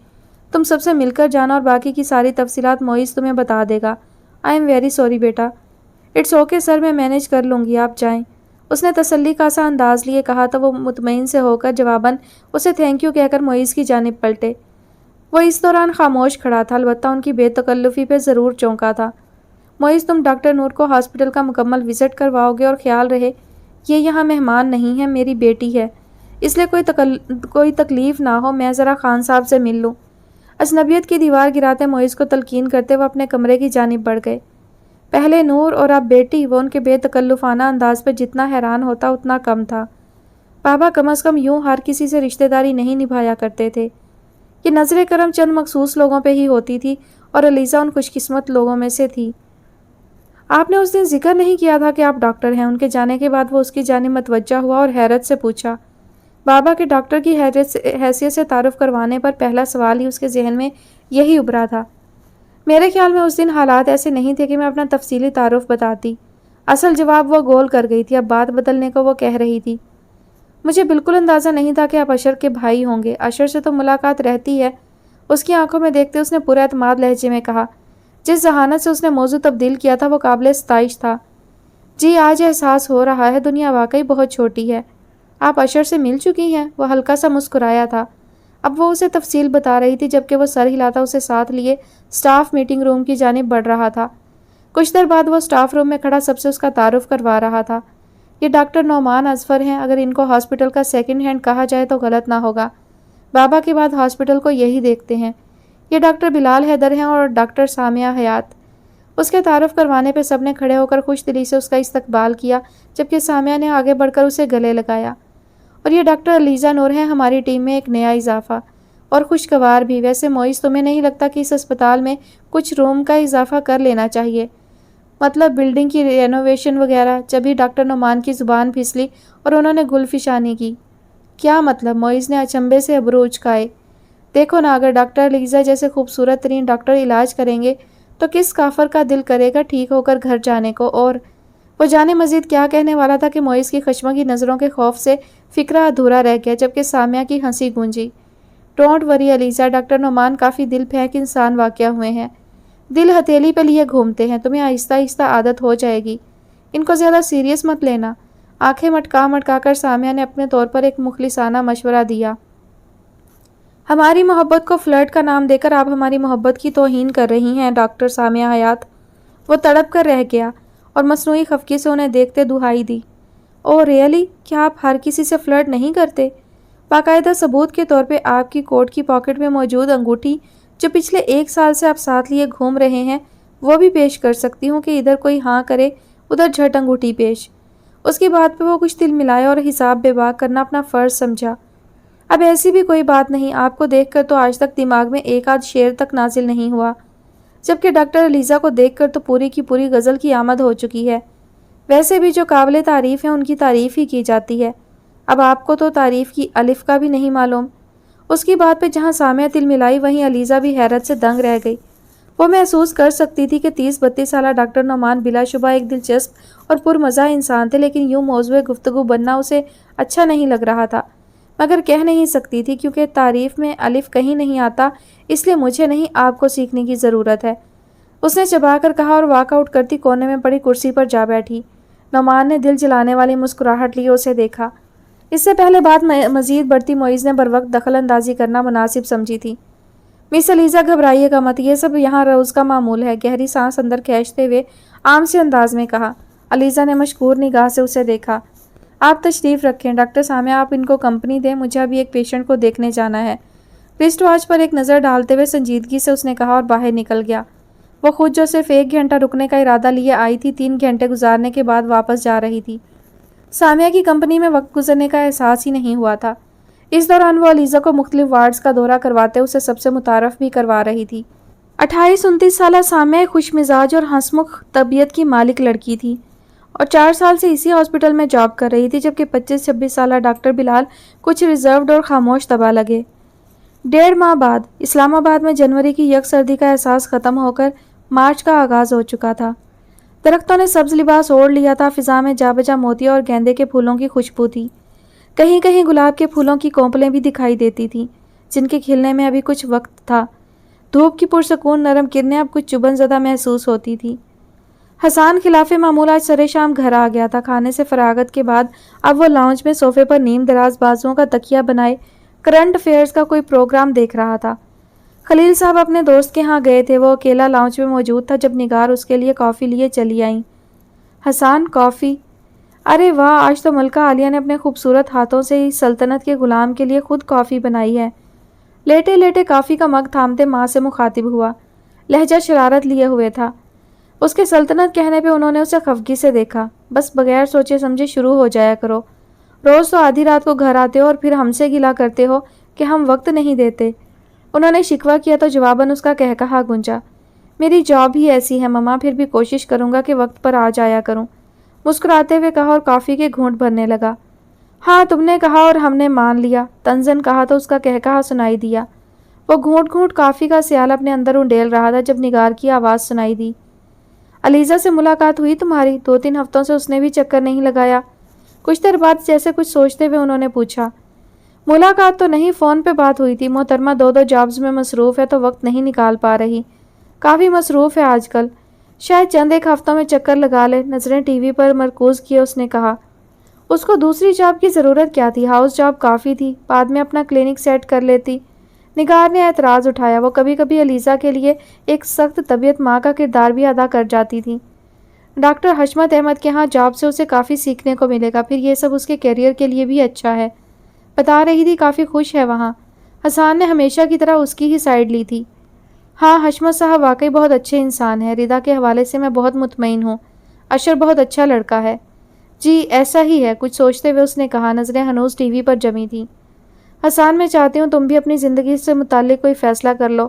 تم سب سے مل کر جانا اور باقی کی ساری تفصیلات معیز تمہیں بتا دے گا۔ آئی ایم ویری سوری بیٹا۔ اٹس اوکے سر، میں مینیج کر لوں گی، آپ جائیں۔ اس نے تسلی کا سا انداز لیے کہا تو وہ مطمئن سے ہو کر جواباً اسے تھینک یو کہہ کر معیز کی جانب پلٹے۔ وہ اس دوران خاموش کھڑا تھا، البتہ ان کی بے تکلفی پہ ضرور چونکا تھا۔ معیز، تم ڈاکٹر نور کو ہاسپٹل کا مکمل وزٹ کرواؤ گے اور خیال رہے یہ یہاں مہمان نہیں ہے، میری بیٹی ہے، اس لیے کوئی تکلیف نہ ہو، میں ذرا خان صاحب سے مل لوں۔ اجنبیت کی دیوار گراتے معیز کو تلقین کرتے وہ اپنے کمرے کی جانب بڑھ گئے۔ پہلے نور اور اب بیٹی، وہ ان کے بے تکلفانہ انداز پر جتنا حیران ہوتا اتنا کم تھا۔ بابا کم از کم یوں ہر کسی سے رشتہ داری نہیں نبھایا کرتے تھے۔ یہ نظر کرم چند مخصوص لوگوں پہ ہی ہوتی تھی اور علیزہ ان خوش قسمت لوگوں میں سے تھی۔ آپ نے اس دن ذکر نہیں کیا تھا کہ آپ ڈاکٹر ہیں؟ ان کے جانے کے بعد وہ اس کی جانب متوجہ ہوا اور حیرت سے پوچھا۔ بابا کے ڈاکٹر کی حیثیت سے تعارف کروانے پر پہلا سوال ہی اس کے ذہن میں یہی ابھرا تھا۔ میرے خیال میں اس دن حالات ایسے نہیں تھے کہ میں اپنا تفصیلی تعارف بتاتی۔ اصل جواب وہ گول کر گئی تھی، اب بات بدلنے کو وہ کہہ رہی تھی۔ مجھے بالکل اندازہ نہیں تھا کہ آپ اشر کے بھائی ہوں گے۔ اشر سے تو ملاقات رہتی ہے، اس کی آنکھوں میں دیکھتے اس نے پورے اعتماد لہجے میں کہا۔ جس ذہانت سے اس نے موضوع تبدیل کیا تھا وہ قابل ستائش تھا۔ جی آج احساس ہو رہا ہے دنیا واقعی بہت چھوٹی ہے۔ آپ اشر سے مل چکی ہیں؟ وہ ہلکا سا مسکرایا تھا۔ اب وہ اسے تفصیل بتا رہی تھی جبکہ وہ سر ہلاتا اسے ساتھ لیے سٹاف میٹنگ روم کی جانب بڑھ رہا تھا۔ کچھ دیر بعد وہ سٹاف روم میں کھڑا سب سے اس کا تعارف کروا رہا تھا۔ یہ ڈاکٹر نعمان اظفر ہیں، اگر ان کو ہاسپٹل کا سیکنڈ ہینڈ کہا جائے تو غلط نہ ہوگا۔ بابا کے بعد ہاسپٹل کو یہی دیکھتے ہیں۔ یہ ڈاکٹر بلال حیدر ہیں اور ڈاکٹر سامیہ حیات۔ اس کے تعارف کروانے پہ سب نے کھڑے ہو کر خوش دلی سے اس کا استقبال کیا، جبکہ سامیہ نے آگے بڑھ کر اسے گلے لگایا۔ اور یہ ڈاکٹر علیزہ نور ہیں، ہماری ٹیم میں ایک نیا اضافہ، اور خوشگوار بھی۔ ویسے معیز تمہیں نہیں لگتا کہ اس اسپتال میں کچھ روم کا اضافہ کر لینا چاہیے؟ مطلب بلڈنگ کی رینوویشن وغیرہ؟ جبھی ڈاکٹر نعمان کی زبان پھسلی اور انہوں نے گل فشانی کی۔ کیا مطلب؟ معیز نے اچنبے سے ابرو اچکائے۔ دیکھو نا، اگر ڈاکٹر علیزہ جیسے خوبصورت ترین ڈاکٹر علاج کریں گے تو کس کافر کا دل کرے گا ٹھیک ہو کر گھر جانے کو؟ اور وہ جانے مزید کیا کہنے والا تھا کہ معیز کی خشمگی نظروں کے خوف سے فقرہ ادھورا رہ گیا، جبکہ سامیہ کی ہنسی گونجی۔ Don't worry Alizeh, doctor Noman کافی دل پھینک انسان واقع ہوئے ہیں۔ دل ہتھیلی پہ لیے گھومتے ہیں، تمہیں آہستہ آہستہ عادت ہو جائے گی۔ ان کو زیادہ سیریس مت لینا۔ آنکھیں مٹکا کر سامیہ نے اپنے طور پر ایک مخلصانہ مشورہ دیا۔ ہماری محبت کو فلرٹ کا نام دے کر آپ ہماری محبت کی توہین کر رہی ہیں ڈاکٹر سامیہ حیات۔ وہ تڑپ کر رہ گیا اور مصنوعی خفگی سے انہیں دیکھتے دہائی دی۔ اوہ ریئلی؟ کیا آپ ہر کسی سے فلرٹ نہیں کرتے؟ باقاعدہ ثبوت کے طور پہ آپ کی کوٹ کی پاکٹ میں موجود انگوٹھی جو پچھلے 1 سال سے آپ ساتھ لیے گھوم رہے ہیں وہ بھی پیش کر سکتی ہوں کہ ادھر کوئی ہاں کرے ادھر جھٹ انگوٹھی پیش۔ اس کی بات پہ وہ کچھ دل ملایا اور حساب بے باک کرنا اپنا فرض سمجھا۔ اب ایسی بھی کوئی بات نہیں، آپ کو دیکھ کر تو آج تک دماغ میں ایک آدھ شعر تک نازل نہیں ہوا، جبکہ ڈاکٹر علیزہ کو دیکھ کر تو پوری کی پوری غزل کی آمد ہو چکی ہے۔ ویسے بھی جو قابل تعریف ہیں ان کی تعریف ہی کی جاتی ہے۔ اب آپ کو تو تعریف کی الف کا بھی نہیں معلوم۔ اس کی بات پہ جہاں سامیہ دل ملائی وہیں علیزہ بھی حیرت سے دنگ رہ گئی۔ وہ محسوس کر سکتی تھی کہ 30-32 سالہ ڈاکٹر نعمان بلا شبہ ایک دلچسپ اور پرمزہ انسان تھے، لیکن یوں موضوع گفتگو بننا اسے اچھا نہیں لگ رہا تھا، مگر کہہ نہیں سکتی تھی کیونکہ تعریف میں الف کہیں نہیں آتا، اس لیے مجھے نہیں آپ کو سیکھنے کی ضرورت ہے، اس نے چبا کر کہا اور واک آؤٹ کرتی کونے میں پڑی کرسی پر جا بیٹھی۔ نعمان نے دل جلانے والی مسکراہٹ لیے اسے دیکھا۔ اس سے پہلے بات مزید بڑھتی معیز نے بروقت دخل اندازی کرنا مناسب سمجھی تھی۔ مس علیزہ گھبرائیے گا مت، یہ سب یہاں روز کا معمول ہے، گہری سانس اندر کھینچتے ہوئے عام سے انداز میں کہا۔ علیزہ نے مشکور نگاہ سے اسے دیکھا۔ آپ تشریف رکھیں ڈاکٹر سامیہ، آپ ان کو کمپنی دیں، مجھے ابھی ایک پیشنٹ کو دیکھنے جانا ہے۔ رسٹ واچ پر ایک نظر ڈالتے ہوئے سنجیدگی سے اس نے کہا اور باہر نکل گیا۔ وہ خود جو صرف 1 گھنٹہ رکنے کا ارادہ لیے آئی تھی 3 گھنٹے گزارنے کے بعد واپس جا رہی تھی۔ سامیہ کی کمپنی میں وقت گزرنے کا احساس ہی نہیں ہوا تھا۔ اس دوران وہ علیزہ کو مختلف وارڈز کا دورہ کرواتے اسے سب سے متعارف بھی کروا رہی تھی۔ 28-29 سالہ سامیہ خوش مزاج اور ہنسمکھ طبیعت کی مالک لڑکی تھی اور 4 سال سے اسی ہاسپٹل میں جاب کر رہی تھی، جبکہ 25-26 سالہ ڈاکٹر بلال کچھ ریزروڈ اور خاموش طبع لگے۔ 1.5 ماہ بعد اسلام آباد میں جنوری کی یک سردی کا احساس ختم ہو کر مارچ کا آغاز ہو چکا تھا۔ درختوں نے سبز لباس اوڑھ لیا تھا، فضا میں جا بجا موتیوں اور گیندے کے پھولوں کی خوشبو تھی۔ کہیں کہیں گلاب کے پھولوں کی کونپلیں بھی دکھائی دیتی تھیں، جن کے کھلنے میں ابھی کچھ وقت تھا۔ دھوپ کی پرسکون نرم کرنیں اب کچھ چبھن زدہ محسوس ہوتی تھی۔ حسان خلاف معمول آج سرے شام گھر آ گیا تھا۔ کھانے سے فراغت کے بعد اب وہ لاؤنج میں صوفے پر نیم دراز بازوؤں کا تکیہ بنائے کرنٹ افیئرز کا کوئی پروگرام دیکھ رہا تھا۔ خلیل صاحب اپنے دوست کے ہاں گئے تھے، وہ اکیلا لاؤنج میں موجود تھا جب نگار اس کے لیے کافی لیے چلی آئیں۔ حسان کافی؟ ارے واہ، آج تو ملکہ عالیہ نے اپنے خوبصورت ہاتھوں سے اس سلطنت کے غلام کے لیے خود کافی بنائی ہے۔ لیٹے لیٹے کافی کا مگ تھامتے ماں سے مخاطب ہوا، لہجہ شرارت لیے ہوئے تھا۔ اس کے سلطنت کہنے پہ انہوں نے اسے خفگی سے دیکھا۔ بس بغیر سوچے سمجھے شروع ہو جایا کرو، روز تو آدھی رات کو گھر آتے ہو اور پھر ہم سے گلا کرتے ہو کہ ہم وقت نہیں دیتے۔ انہوں نے شکوہ کیا تو جواباً اس کا کہا گونجا، میری جاب ہی ایسی ہے مما، پھر بھی کوشش کروں گا کہ وقت پر آ جایا کروں، مسکراتے ہوئے کہا اور کافی کے گھونٹ بھرنے لگا۔ ہاں تم نے کہا اور ہم نے مان لیا، طنزاً کہا تو اس کا کہا سنائی دیا۔ وہ گھونٹ گھونٹ کافی کا سیال اپنے اندر انڈیل رہا تھا جب نگار کی آواز سنائی دی۔ علیزہ سے ملاقات ہوئی تمہاری؟ 2-3 ہفتوں سے اس نے بھی چکر نہیں لگایا۔ کچھ دیر بعد جیسے کچھ سوچتے ہوئے انہوں نے پوچھا، ملاقات تو نہیں، فون پہ بات ہوئی تھی، محترمہ دو جابز میں مصروف ہے تو وقت نہیں نکال پا رہی، کافی مصروف ہے آج کل، شاید چند ایک ہفتوں میں چکر لگا لے۔ نظریں ٹی وی پر مرکوز کیے اس نے کہا، اس کو دوسری جاب کی ضرورت کیا تھی، ہاؤس جاب کافی تھی، بعد میں اپنا کلینک سیٹ کر لیتی۔ نگار نے اعتراض اٹھایا، وہ کبھی کبھی علیزہ کے لیے ایک سخت طبیعت ماں کا کردار بھی ادا کر جاتی تھی۔ ڈاکٹر حشمت احمد کے ہاں جاب سے اسے کافی سیکھنے کو ملے گا، پھر یہ سب اس کے کیریئر کے لیے بھی اچھا ہے، بتا رہی تھی، کافی خوش ہے وہاں۔ حسان نے ہمیشہ کی طرح اس کی ہی سائیڈ لی تھی۔ ہاں، حشمت صاحب واقعی بہت اچھے انسان ہیں، رضا کے حوالے سے میں بہت مطمئن ہوں، اشر بہت اچھا لڑکا ہے۔ جی ایسا ہی ہے، کچھ سوچتے ہوئے اس نے کہا، نظریں ہنوز ٹی وی پر جمی تھیں۔ حسان، میں چاہتی ہوں تم بھی اپنی زندگی سے متعلق کوئی فیصلہ کر لو۔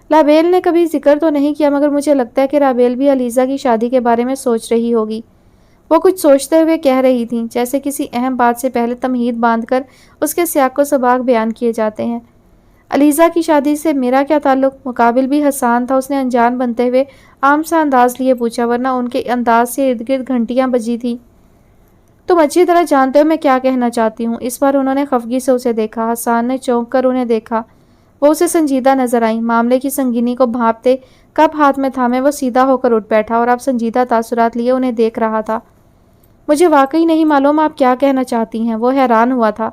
رابیل نے کبھی ذکر تو نہیں کیا، مگر مجھے لگتا ہے کہ رابیل بھی علیزہ کی شادی کے بارے میں سوچ رہی ہوگی۔ وہ کچھ سوچتے ہوئے کہہ رہی تھیں، جیسے کسی اہم بات سے پہلے تمہید باندھ کر اس کے سیاق و سباق بیان کیے جاتے ہیں۔ علیزہ کی شادی سے میرا کیا تعلق؟ مقابل بھی حسان تھا، اس نے انجان بنتے ہوئے عام سا انداز لیے پوچھا، ورنہ ان کے انداز سے ارد گرد گھنٹیاں بجی تھیں۔ تم اچھی طرح جانتے ہو میں کیا کہنا چاہتی ہوں۔ اس بار انہوں نے خفگی سے اسے دیکھا۔ حسان نے چونک کر انہیں دیکھا، وہ اسے سنجیدہ نظر آئیں۔ معاملے کی سنگینی کو بھانپتے کپ ہاتھ میں تھامے وہ سیدھا ہو کر اٹھ بیٹھا اور اب سنجیدہ تاثرات لیے انہیں دیکھ رہا تھا۔ مجھے واقعی نہیں معلوم آپ کیا کہنا چاہتی ہیں، وہ حیران ہوا تھا،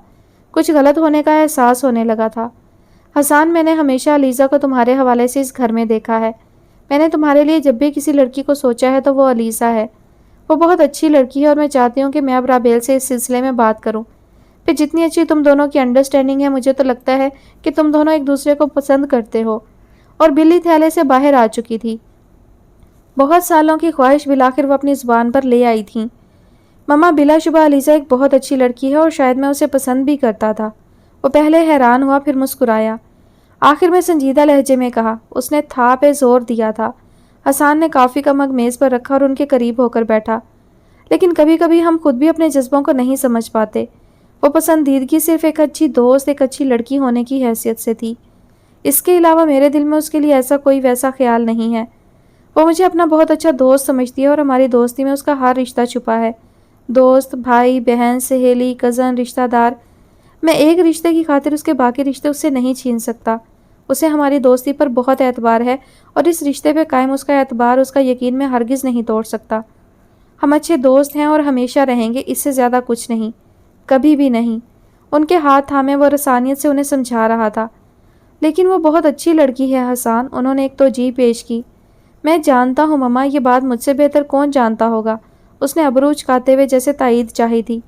کچھ غلط ہونے کا احساس ہونے لگا تھا۔ حسان، میں نے ہمیشہ علیزہ کو تمہارے حوالے سے اس گھر میں دیکھا ہے، میں نے تمہارے لیے جب بھی کسی لڑکی کو سوچا ہے تو وہ علیزہ ہے، وہ بہت اچھی لڑکی ہے اور میں چاہتی ہوں کہ میں اب رابیل سے اس سلسلے میں بات کروں۔ پھر جتنی اچھی تم دونوں کی انڈرسٹینڈنگ ہے، مجھے تو لگتا ہے کہ تم دونوں ایک دوسرے کو پسند کرتے ہو۔ اور بلی تھیلے سے باہر آ چکی تھی، بہت سالوں کی خواہش بالآخر وہ اپنی زبان پر لے آئی تھیں۔ مما، بلا شبہ علیزہ ایک بہت اچھی لڑکی ہے اور شاید میں اسے پسند بھی کرتا تھا۔ وہ پہلے حیران ہوا، پھر مسکرایا، آخر میں سنجیدہ لہجے میں کہا۔ اس نے تھا پہ زور دیا تھا۔ حسان نے کافی کا مگ میز پر رکھا اور ان کے قریب ہو کر بیٹھا۔ لیکن کبھی کبھی ہم خود بھی اپنے جذبوں کو نہیں سمجھ پاتے۔ وہ پسندیدگی صرف ایک اچھی دوست، ایک اچھی لڑکی ہونے کی حیثیت سے تھی، اس کے علاوہ میرے دل میں اس کے لیے ایسا کوئی ویسا خیال نہیں ہے۔ وہ مجھے اپنا بہت اچھا دوست سمجھتی ہے اور ہماری دوستی میں اس کا ہر رشتہ چھپا ہے، دوست، بھائی، بہن، سہیلی، کزن، رشتہ دار۔ میں ایک رشتے کی خاطر اس کے باقی رشتے اس سے نہیں چھین سکتا۔ اسے ہماری دوستی پر بہت اعتبار ہے اور اس رشتے پہ قائم اس کا اعتبار، اس کا یقین میں ہرگز نہیں توڑ سکتا۔ ہم اچھے دوست ہیں اور ہمیشہ رہیں گے، اس سے زیادہ کچھ نہیں، کبھی بھی نہیں۔ ان کے ہاتھ تھامے وہ رسانیت سے انہیں سمجھا رہا تھا۔ لیکن وہ بہت اچھی لڑکی ہے حسان، انہوں نے ایک توجیہ پیش کی۔ میں جانتا ہوں مما، یہ بات مجھ سے بہتر کون جانتا ہوگا، اس نے ابرو اچکاتے ہوئے جیسے تائید چاہی تھی۔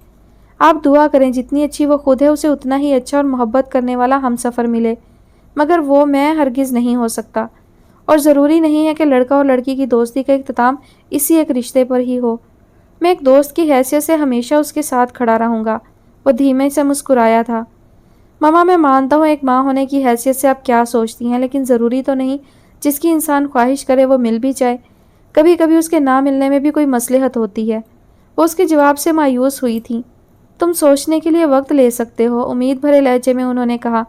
آپ دعا کریں جتنی اچھی وہ خود ہے اسے اتنا ہی اچھا اور محبت کرنے والا ہم سفر ملے، مگر وہ میں ہرگز نہیں ہو سکتا۔ اور ضروری نہیں ہے کہ لڑکا اور لڑکی کی دوستی کا اختتام اسی ایک رشتے پر ہی ہو۔ میں ایک دوست کی حیثیت سے ہمیشہ اس کے ساتھ کھڑا رہوں گا۔ وہ دھیمے سے مسکرایا تھا۔ مما، میں مانتا ہوں ایک ماں ہونے کی حیثیت سے آپ کیا سوچتی ہیں، لیکن ضروری تو نہیں جس کی انسان خواہش کرے وہ مل بھی جائے، کبھی کبھی اس کے نہ ملنے میں بھی کوئی مصلحت ہوتی ہے۔ وہ اس کے جواب سے مایوس ہوئی تھی۔ تم سوچنے کے لیے وقت لے سکتے ہو، امید بھرے لہجے میں انہوں نے کہا۔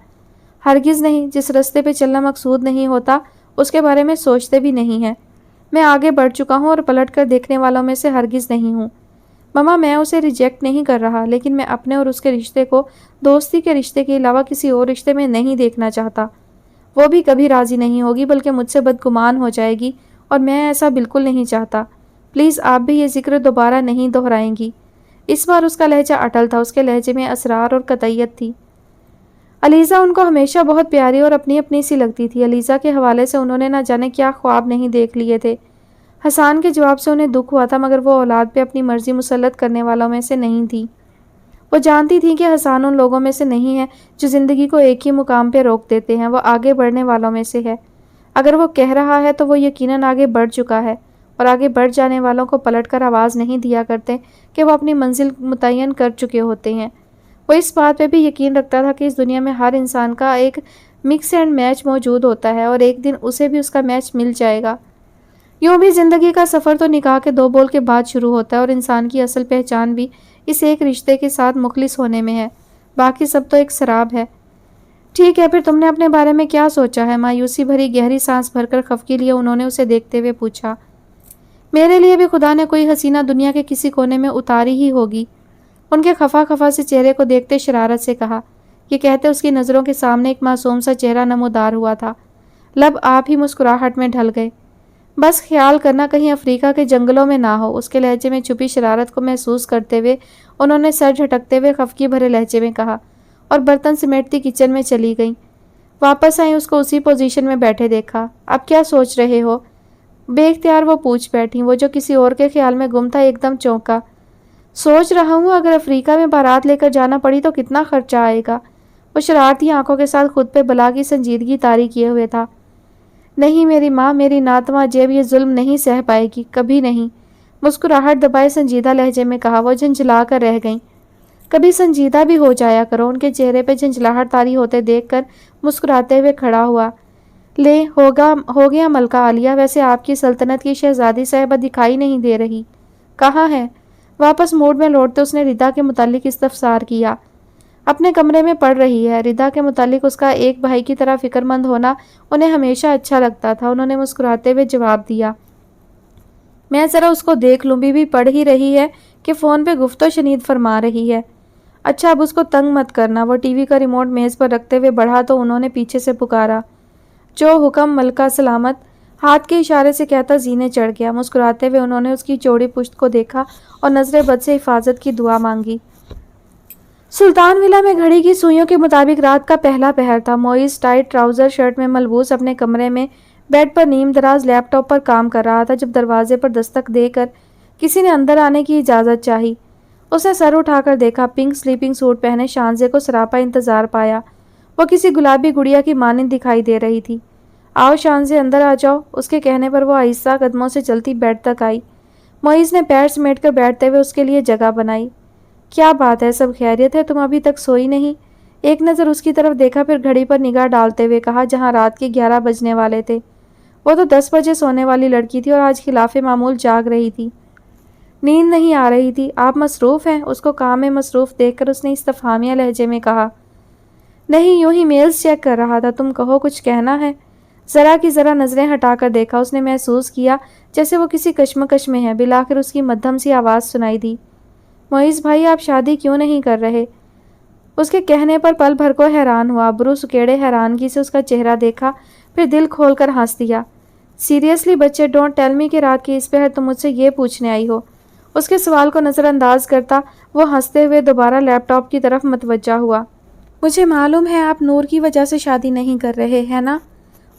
ہرگز نہیں، جس راستے پہ چلنا مقصود نہیں ہوتا اس کے بارے میں سوچتے بھی نہیں ہیں۔ میں آگے بڑھ چکا ہوں اور پلٹ کر دیکھنے والوں میں سے ہرگز نہیں ہوں۔ مما، میں اسے ریجیکٹ نہیں کر رہا، لیکن میں اپنے اور اس کے رشتے کو دوستی کے رشتے کے علاوہ کسی اور رشتے میں نہیں دیکھنا چاہتا۔ وہ بھی کبھی راضی نہیں ہوگی، بلکہ مجھ سے بدگمان ہو جائے گی، اور میں ایسا بالکل نہیں چاہتا۔ پلیز آپ بھی یہ ذکر دوبارہ نہیں دہرائیں گی۔ اس بار اس کا لہجہ اٹل تھا، اس کے لہجے میں اسرار اور قطعیت تھی۔ علیزہ ان کو ہمیشہ بہت پیاری اور اپنی اپنی سی لگتی تھی۔ علیزہ کے حوالے سے انہوں نے نہ جانے کیا خواب نہیں دیکھ لیے تھے۔ حسان کے جواب سے انہیں دکھ ہوا تھا، مگر وہ اولاد پہ اپنی مرضی مسلط کرنے والوں میں سے نہیں تھی۔ وہ جانتی تھیں کہ حسان ان لوگوں میں سے نہیں ہے جو زندگی کو ایک ہی مقام پہ روک دیتے ہیں، وہ آگے بڑھنے والوں میں سے ہے۔ اگر وہ کہہ رہا ہے تو وہ یقیناً آگے بڑھ چکا ہے، اور آگے بڑھ جانے والوں کو پلٹ کر آواز نہیں دیا کرتے کہ وہ اپنی منزل متعین کر چکے ہوتے ہیں۔ وہ اس بات پہ بھی یقین رکھتا تھا کہ اس دنیا میں ہر انسان کا ایک مکس اینڈ میچ موجود ہوتا ہے، اور ایک دن اسے بھی اس کا میچ مل جائے گا۔ یوں بھی زندگی کا سفر تو نکاح کے 2 بول کے بعد شروع ہوتا ہے، اور انسان کی اصل پہچان بھی اس ایک رشتے کے ساتھ مخلص ہونے میں ہے، باقی سب تو ایک سراب ہے۔ ٹھیک ہے، پھر تم نے اپنے بارے میں کیا سوچا ہے؟ مایوسی بھری گہری سانس بھر کر خفگی لیے انہوں نے اسے دیکھتے ہوئے پوچھا۔ میرے لیے بھی خدا نے کوئی حسینہ دنیا کے کسی کونے میں اتاری ہی ہوگی، ان کے خفا خفا سے چہرے کو دیکھتے شرارت سے کہا۔ یہ کہتے اس کی نظروں کے سامنے ایک معصوم سا چہرہ نمودار ہوا تھا۔ لب آپ ہی مسکراہٹ میں ڈھل گئے۔ بس خیال کرنا کہیں افریقہ کے جنگلوں میں نہ ہو، اس کے لہجے میں چھپی شرارت کو محسوس کرتے ہوئے انہوں نے سر جھٹکتے ہوئے خفگی بھرے لہجے میں کہا، اور برتن سمیٹتی کچن میں چلی گئیں۔ واپس آئیں، اس کو اسی پوزیشن میں بیٹھے دیکھا۔ اب کیا سوچ رہے ہو؟ بے اختیار وہ پوچھ بیٹھی۔ وہ جو کسی اور کے خیال میں گم تھا ایک دم چونکا۔ سوچ رہا ہوں اگر افریقہ میں بارات لے کر جانا پڑی تو کتنا خرچہ آئے گا۔ وہ شرارتی آنکھوں کے ساتھ خود پہ بلا کی سنجیدگی طاری کیے ہوئے تھا۔ نہیں میری ماں، میری ناتواں جیب یہ ظلم نہیں سہ پائے گی، کبھی نہیں۔ مسکراہٹ دبائے سنجیدہ لہجے میں کہا۔ وہ جھنجھلا کر رہ گئیں۔ کبھی سنجیدہ بھی ہو جایا کرو۔ ان کے چہرے پہ جھنجھلاہٹ طاری ہوتے دیکھ کر مسکراتے ہوئے کھڑا ہوا۔ لے ہو گیا ملکہ عالیہ، ویسے آپ کی سلطنت کی شہزادی صاحبہ دکھائی نہیں دے رہی، کہاں ہے؟ واپس موڈ میں لوٹتے اس نے ردا کے متعلق استفسار کیا۔ اپنے کمرے میں پڑھ رہی ہے۔ ردا کے متعلق اس کا ایک بھائی کی طرح فکر مند ہونا انہیں ہمیشہ اچھا لگتا تھا۔ انہوں نے مسکراتے ہوئے جواب دیا، میں ذرا اس کو دیکھ لوں۔ بھی پڑھ ہی رہی ہے کہ فون پہ گفت و شنید فرما رہی ہے؟ اچھا اب اس کو تنگ مت کرنا۔ وہ ٹی وی کا ریموٹ میز پر رکھتے ہوئے بڑھا تو انہوں نے پیچھے سے پکارا، جو حکم ملکہ سلامت۔ ہاتھ کے اشارے سے کہتا زینے چڑھ گیا۔ مسکراتے ہوئے انہوں نے اس کی چوڑی پشت کو دیکھا اور نظر بد سے حفاظت کی دعا مانگی۔ سلطان ولا میں گھڑی کی سوئیوں کے مطابق رات کا پہلا پہر تھا۔ موئز ٹائٹ ٹراؤزر شرٹ میں ملبوس اپنے کمرے میں بیڈ پر نیم دراز لیپ ٹاپ پر کام کر رہا تھا جب دروازے پر دستک دے کر کسی نے اندر آنے کی اجازت چاہی۔ اس نے سر اٹھا کر دیکھا۔ پنک سلیپنگ سوٹ پہنے شانزے کو سراپا انتظار پایا۔ وہ کسی گلابی گڑیا کی مانند دکھائی دے رہی تھی۔ آؤ شانزے اندر آ جاؤ۔ اس کے کہنے پر وہ آہستہ قدموں سے چلتی بیڈ تک آئی۔ موئز نے پیر سمیٹ کر بیٹھتے ہوئے اس کے لیے جگہ بنائی۔ کیا بات ہے، سب خیریت ہے؟ تم ابھی تک سوئی نہیں؟ ایک نظر اس کی طرف دیکھا پھر گھڑی پر نگاہ ڈالتے ہوئے کہا، جہاں رات کے 11 بجنے والے تھے وہ تو 10 بجے سونے والی لڑکی تھی اور آج خلاف معمول جاگ رہی تھی۔ نیند نہیں آ رہی تھی؟ آپ مصروف ہیں؟ اس کو کام میں مصروف دیکھ کر اس نے استفہامیہ لہجے میں کہا۔ نہیں، یوں ہی میلز چیک کر رہا تھا۔ تم کہو، کچھ کہنا ہے؟ ذرا کی ذرا نظریں ہٹا کر دیکھا۔ اس نے محسوس کیا جیسے وہ کسی کشمکش میں ہے۔ بالآخر اس کی مدھم سی آواز سنائی دی، معیز بھائی آپ شادی کیوں نہیں کر رہے؟ اس کے کہنے پر پل بھر کو حیران ہوا۔ ابرو سکیڑے حیرانگی سے اس کا چہرہ دیکھا پھر دل کھول کر ہنس دیا۔ سیریسلی بچے، ڈونٹ ٹیل می کہ رات کی اس پہر تم مجھ سے یہ پوچھنے آئی ہو؟ اس کے سوال کو نظر انداز کرتا وہ ہنستے ہوئے دوبارہ لیپ ٹاپ کی طرف متوجہ ہوا۔ مجھے معلوم ہے آپ نور کی وجہ سے شادی نہیں کر رہے ہیں نا؟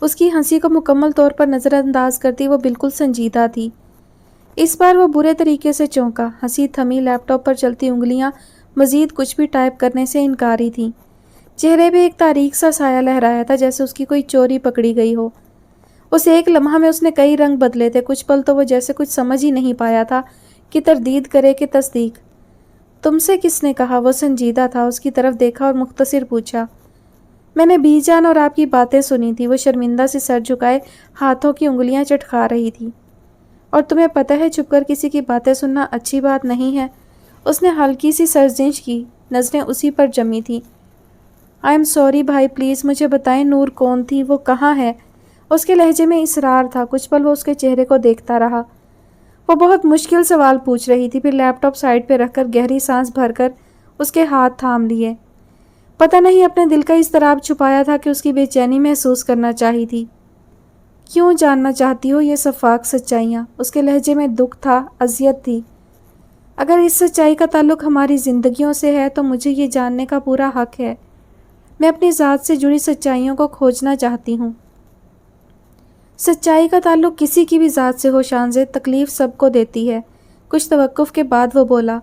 اس کی ہنسی کو مکمل طور پر نظر انداز کرتی وہ بالکل سنجیدہ تھی۔ اس بار وہ برے طریقے سے چونکا۔ ہنسی تھمی، لیپ ٹاپ پر چلتی انگلیاں مزید کچھ بھی ٹائپ کرنے سے انکاری تھیں۔ چہرے پہ ایک تاریک سا سایہ لہرایا تھا جیسے اس کی کوئی چوری پکڑی گئی ہو۔ اس ایک لمحہ میں اس نے کئی رنگ بدلے تھے۔ کچھ پل تو وہ جیسے کچھ سمجھ ہی نہیں پایا تھا کہ تردید کرے کہ تصدیق۔ تم سے کس نے کہا؟ وہ سنجیدہ تھا۔ اس کی طرف دیکھا اور مختصر پوچھا، میں نے بی جان اور آپ کی باتیں سنی تھی۔ وہ شرمندہ سے سر جھکائے ہاتھوں کی انگلیاں چٹکا رہی تھی۔ اور تمہیں پتہ ہے چھپ کر کسی کی باتیں سننا اچھی بات نہیں ہے۔ اس نے ہلکی سی سرزنش کی، نظریں اسی پر جمی تھیں۔ آئی ایم سوری بھائی، پلیز مجھے بتائیں نور کون تھی؟ وہ کہاں ہے؟ اس کے لہجے میں اصرار تھا۔ کچھ پل وہ اس کے چہرے کو دیکھتا رہا۔ وہ بہت مشکل سوال پوچھ رہی تھی۔ پھر لیپ ٹاپ سائڈ پہ رکھ کر گہری سانس بھر کر اس کے ہاتھ تھام لیے۔ پتہ نہیں اپنے دل کا اضطراب چھپایا تھا کہ اس کی بے چینی محسوس کرنا چاہی تھی۔ کیوں جاننا چاہتی ہو یہ شفاف سچائیاں؟ اس کے لہجے میں دکھ تھا، اذیت تھی۔ اگر اس سچائی کا تعلق ہماری زندگیوں سے ہے تو مجھے یہ جاننے کا پورا حق ہے۔ میں اپنی ذات سے جڑی سچائیوں کو کھوجنا چاہتی ہوں۔ سچائی کا تعلق کسی کی بھی ذات سے ہو شانزے، تکلیف سب کو دیتی ہے۔ کچھ توقف کے بعد وہ بولا،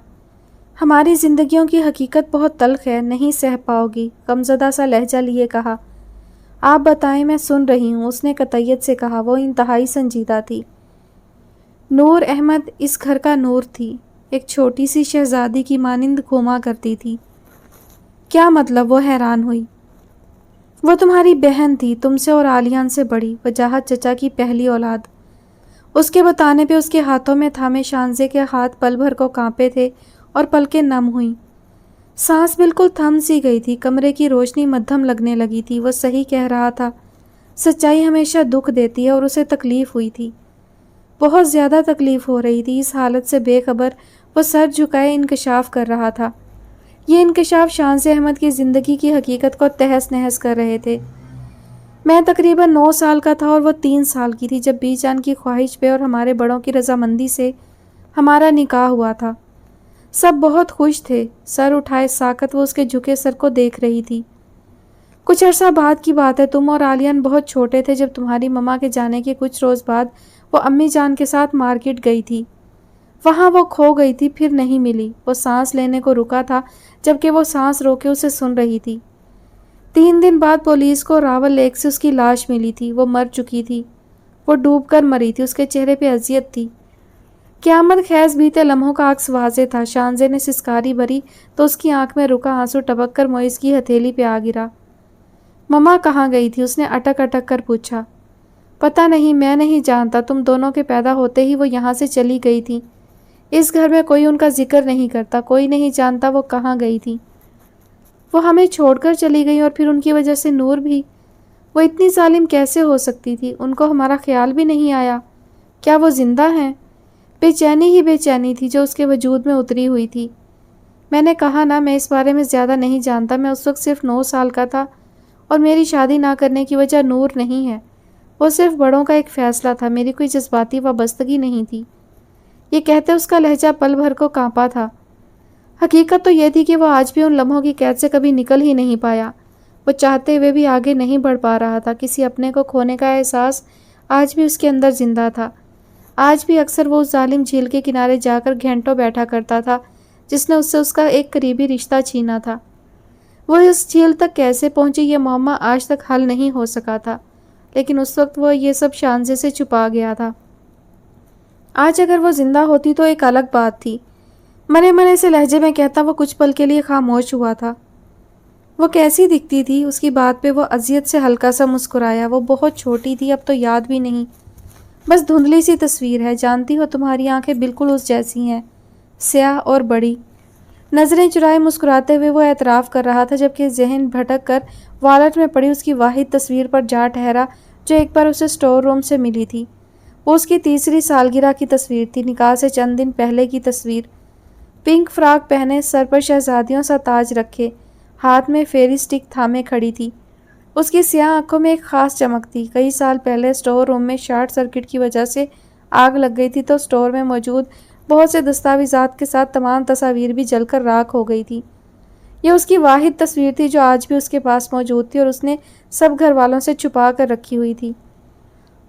ہماری زندگیوں کی حقیقت بہت تلخ ہے، نہیں سہ پاؤ گی۔ غمزدہ سا لہجہ لیے کہا، آپ بتائیں، میں سن رہی ہوں۔ اس نے قطعیت سے کہا۔ وہ انتہائی سنجیدہ تھی۔ نور احمد اس گھر کا نور تھی، ایک چھوٹی سی شہزادی کی مانند گھوما کرتی تھی۔ کیا مطلب؟ وہ حیران ہوئی۔ وہ تمہاری بہن تھی، تم سے اور عالیان سے بڑی، وجاہت چچا کی پہلی اولاد۔ اس کے بتانے پہ اس کے ہاتھوں میں تھامے شانزے کے ہاتھ پل بھر کو کانپے تھے اور پلکیں نم ہوئیں۔ سانس بالکل تھم سی گئی تھی۔ کمرے کی روشنی مدھم لگنے لگی تھی۔ وہ صحیح کہہ رہا تھا، سچائی ہمیشہ دکھ دیتی ہے اور اسے تکلیف ہوئی تھی، بہت زیادہ تکلیف ہو رہی تھی۔ اس حالت سے بے خبر وہ سر جھکائے انکشاف کر رہا تھا۔ یہ انکشاف شانز احمد کی زندگی کی حقیقت کو تہس نہس کر رہے تھے۔ میں تقریباً 9 سال کا تھا اور وہ 3 سال کی تھی جب بی جان کی خواہش پہ اور ہمارے بڑوں کی رضامندی سے ہمارا نکاح ہوا تھا۔ سب بہت خوش تھے۔ سر اٹھائے ساکت وہ اس کے جھکے سر کو دیکھ رہی تھی۔ کچھ عرصہ بعد کی بات ہے، تم اور عالیان بہت چھوٹے تھے جب تمہاری مما کے جانے کے کچھ روز بعد وہ امی جان کے ساتھ مارکیٹ گئی تھی۔ وہاں وہ کھو گئی تھی، پھر نہیں ملی۔ وہ سانس لینے کو رکا تھا جبکہ وہ سانس روکے اسے سن رہی تھی۔ 3 دن بعد پولیس کو راول لیک سے اس کی لاش ملی تھی۔ وہ مر چکی تھی۔ وہ ڈوب کر مری تھی۔ اس کے چہرے پہ اذیت تھی۔ قیامت خیز بیتے لمحوں کا عکس واضح تھا۔ شانزے نے سسکاری بھری تو اس کی آنکھ میں رکا آنسو ٹپک کر معیز کی ہتھیلی پہ آ گرا۔ مما کہاں گئی تھی؟ اس نے اٹک اٹک کر پوچھا۔ پتہ نہیں، میں نہیں جانتا۔ تم دونوں کے پیدا ہوتے ہی وہ یہاں سے چلی گئی تھی۔ اس گھر میں کوئی ان کا ذکر نہیں کرتا، کوئی نہیں جانتا وہ کہاں گئی تھی۔ وہ ہمیں چھوڑ کر چلی گئی اور پھر ان کی وجہ سے نور بھی۔ وہ اتنی ظالم کیسے ہو سکتی تھی؟ ان کو ہمارا خیال بھی نہیں آیا۔ کیا وہ زندہ ہیں؟ بے چینی ہی بے چینی تھی جو اس کے وجود میں اتری ہوئی تھی۔ میں نے کہا نا، میں اس بارے میں زیادہ نہیں جانتا۔ میں اس وقت صرف 9 سال کا تھا اور میری شادی نہ کرنے کی وجہ نور نہیں ہے۔ وہ صرف بڑوں کا ایک فیصلہ تھا، میری کوئی جذباتی وابستگی نہیں تھی۔ یہ کہتے اس کا لہجہ پل بھر کو کانپا تھا۔ حقیقت تو یہ تھی کہ وہ آج بھی ان لمحوں کی قید سے کبھی نکل ہی نہیں پایا۔ وہ چاہتے ہوئے بھی آگے نہیں بڑھ پا رہا تھا۔ کسی اپنے کو کھونے کا احساس آج بھی اس کے اندر زندہ تھا۔ آج بھی اکثر وہ اس ظالم جھیل کے کنارے جا کر گھنٹوں بیٹھا کرتا تھا جس نے اس سے اس کا ایک قریبی رشتہ چھینا تھا۔ وہ اس جھیل تک کیسے پہنچی یہ معمہ آج تک حل نہیں ہو سکا تھا، لیکن اس وقت وہ یہ سب شانزے سے چھپا گیا تھا۔ آج اگر وہ زندہ ہوتی تو ایک الگ بات تھی۔ منے منے سے لہجے میں کہتا وہ کچھ پل کے لیے خاموش ہوا تھا۔ وہ کیسی دکھتی تھی؟ اس کی بات پہ وہ اذیت سے ہلکا سا مسکرایا۔ وہ بہت چھوٹی تھی، اب تو یاد بھی نہیں، بس دھندلی سی تصویر ہے۔ جانتی ہو تمہاری آنکھیں بالکل اس جیسی ہیں، سیاہ اور بڑی۔ نظریں چرائے مسکراتے ہوئے وہ اعتراف کر رہا تھا جبکہ ذہن بھٹک کر والٹ میں پڑی اس کی واحد تصویر پر جا ٹھہرا جو ایک بار اسے اسٹور روم سے ملی تھی۔ وہ اس کی 3ری سالگرہ کی تصویر تھی، نکاح سے چند دن پہلے کی تصویر۔ پنک فراک پہنے، سر پر شہزادیوں سا تاج رکھے، ہاتھ میں فیری سٹک تھامے کھڑی تھی۔ اس کی سیاہ آنکھوں میں ایک خاص چمک تھی۔ کئی سال پہلے اسٹور روم میں شارٹ سرکٹ کی وجہ سے آگ لگ گئی تھی تو اسٹور میں موجود بہت سے دستاویزات کے ساتھ تمام تصاویر بھی جل کر راکھ ہو گئی تھی۔ یہ اس کی واحد تصویر تھی جو آج بھی اس کے پاس موجود تھی اور اس نے سب گھر والوں سے چھپا کر رکھی ہوئی تھی۔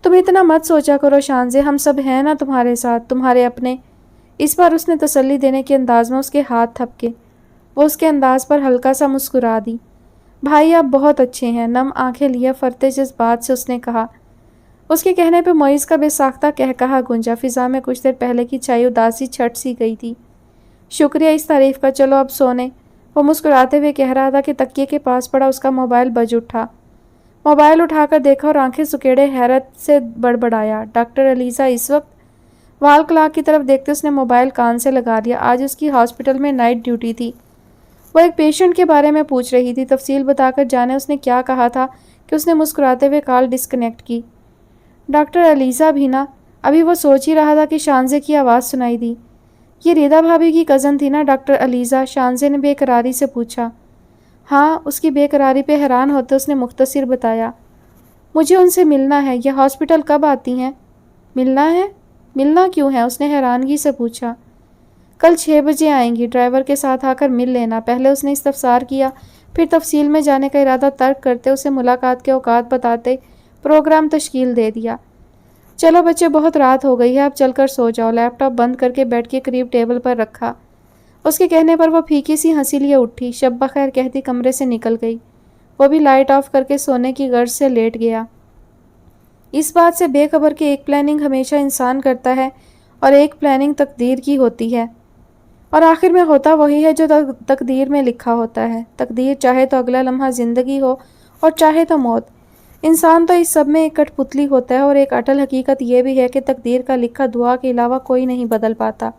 تم اتنا مت سوچا کرو شانزے، ہم سب ہیں نا تمہارے ساتھ، تمہارے اپنے۔ اس بار اس نے تسلی دینے کے انداز میں اس کے ہاتھ تھپکے۔ وہ اس کے انداز پر ہلکا سا مسکرا دی۔ بھائی آپ بہت اچھے ہیں، نم آنکھیں لیے فرتے جذبات سے اس نے کہا۔ اس کے کہنے پہ معیز کا بے ساختہ کہا گونجا۔ فضا میں کچھ دیر پہلے کی چھائی اداسی چھٹ سی گئی تھی۔ شکریہ اس تعریف کا، چلو اب سونے۔ وہ مسکراتے ہوئے کہہ رہا تھا کہ تکیے کے پاس پڑا اس کا موبائل بج اٹھا۔ موبائل اٹھا کر دیکھا اور آنکھیں سکیڑے حیرت سے بڑبڑایا، ڈاکٹر علیزہ اس وقت؟ وال کلاک کی طرف دیکھتے اس نے موبائل کان سے لگا لیا۔ آج اس کی ہاسپٹل میں نائٹ ڈیوٹی تھی۔ وہ ایک پیشنٹ کے بارے میں پوچھ رہی تھی، تفصیل بتا کر جانے اس نے کیا کہا تھا کہ اس نے مسکراتے ہوئے کال ڈسکنیکٹ کی۔ ڈاکٹر علیزہ بھی نا؟ ابھی وہ سوچ ہی رہا تھا کہ شانزے کی آواز سنائی دی۔ یہ ریدا بھابھی کی کزن تھی نا ڈاکٹر علیزہ؟ شانزے نے بے قراری سے پوچھا۔ ہاں، اس کی بے قراری پہ حیران ہوتے اس نے مختصر بتایا۔ مجھے ان سے ملنا ہے، یہ ہاسپٹل کب آتی ہیں؟ ملنا ہے؟ ملنا کیوں ہے؟ اس نے حیرانگی سے پوچھا۔ کل 6 بجے آئیں گی، ڈرائیور کے ساتھ آ کر مل لینا۔ پہلے اس نے استفسار کیا، پھر تفصیل میں جانے کا ارادہ ترک کرتے اسے ملاقات کے اوقات بتاتے پروگرام تشکیل دے دیا۔ چلو بچے، بہت رات ہو گئی ہے، اب چل کر سو جاؤ۔ لیپ ٹاپ بند کر کے بیڈ کے قریب ٹیبل پر رکھا۔ اس کے کہنے پر وہ پھیکی سی ہنسی لیے اٹھی، شب بخیر کہتی کمرے سے نکل گئی۔ وہ بھی لائٹ آف کر کے سونے کی غرض سے لیٹ گیا۔ اس بات سے بے خبر کہ ایک پلاننگ ہمیشہ انسان کرتا ہے اور ایک پلاننگ تقدیر کی ہوتی ہے، اور آخر میں ہوتا وہی ہے جو تقدیر میں لکھا ہوتا ہے۔ تقدیر چاہے تو اگلا لمحہ زندگی ہو اور چاہے تو موت۔ انسان تو اس سب میں ایک کٹ پتلی ہوتا ہے، اور ایک اٹل حقیقت یہ بھی ہے کہ تقدیر کا لکھا دعا کے علاوہ کوئی نہیں بدل پاتا۔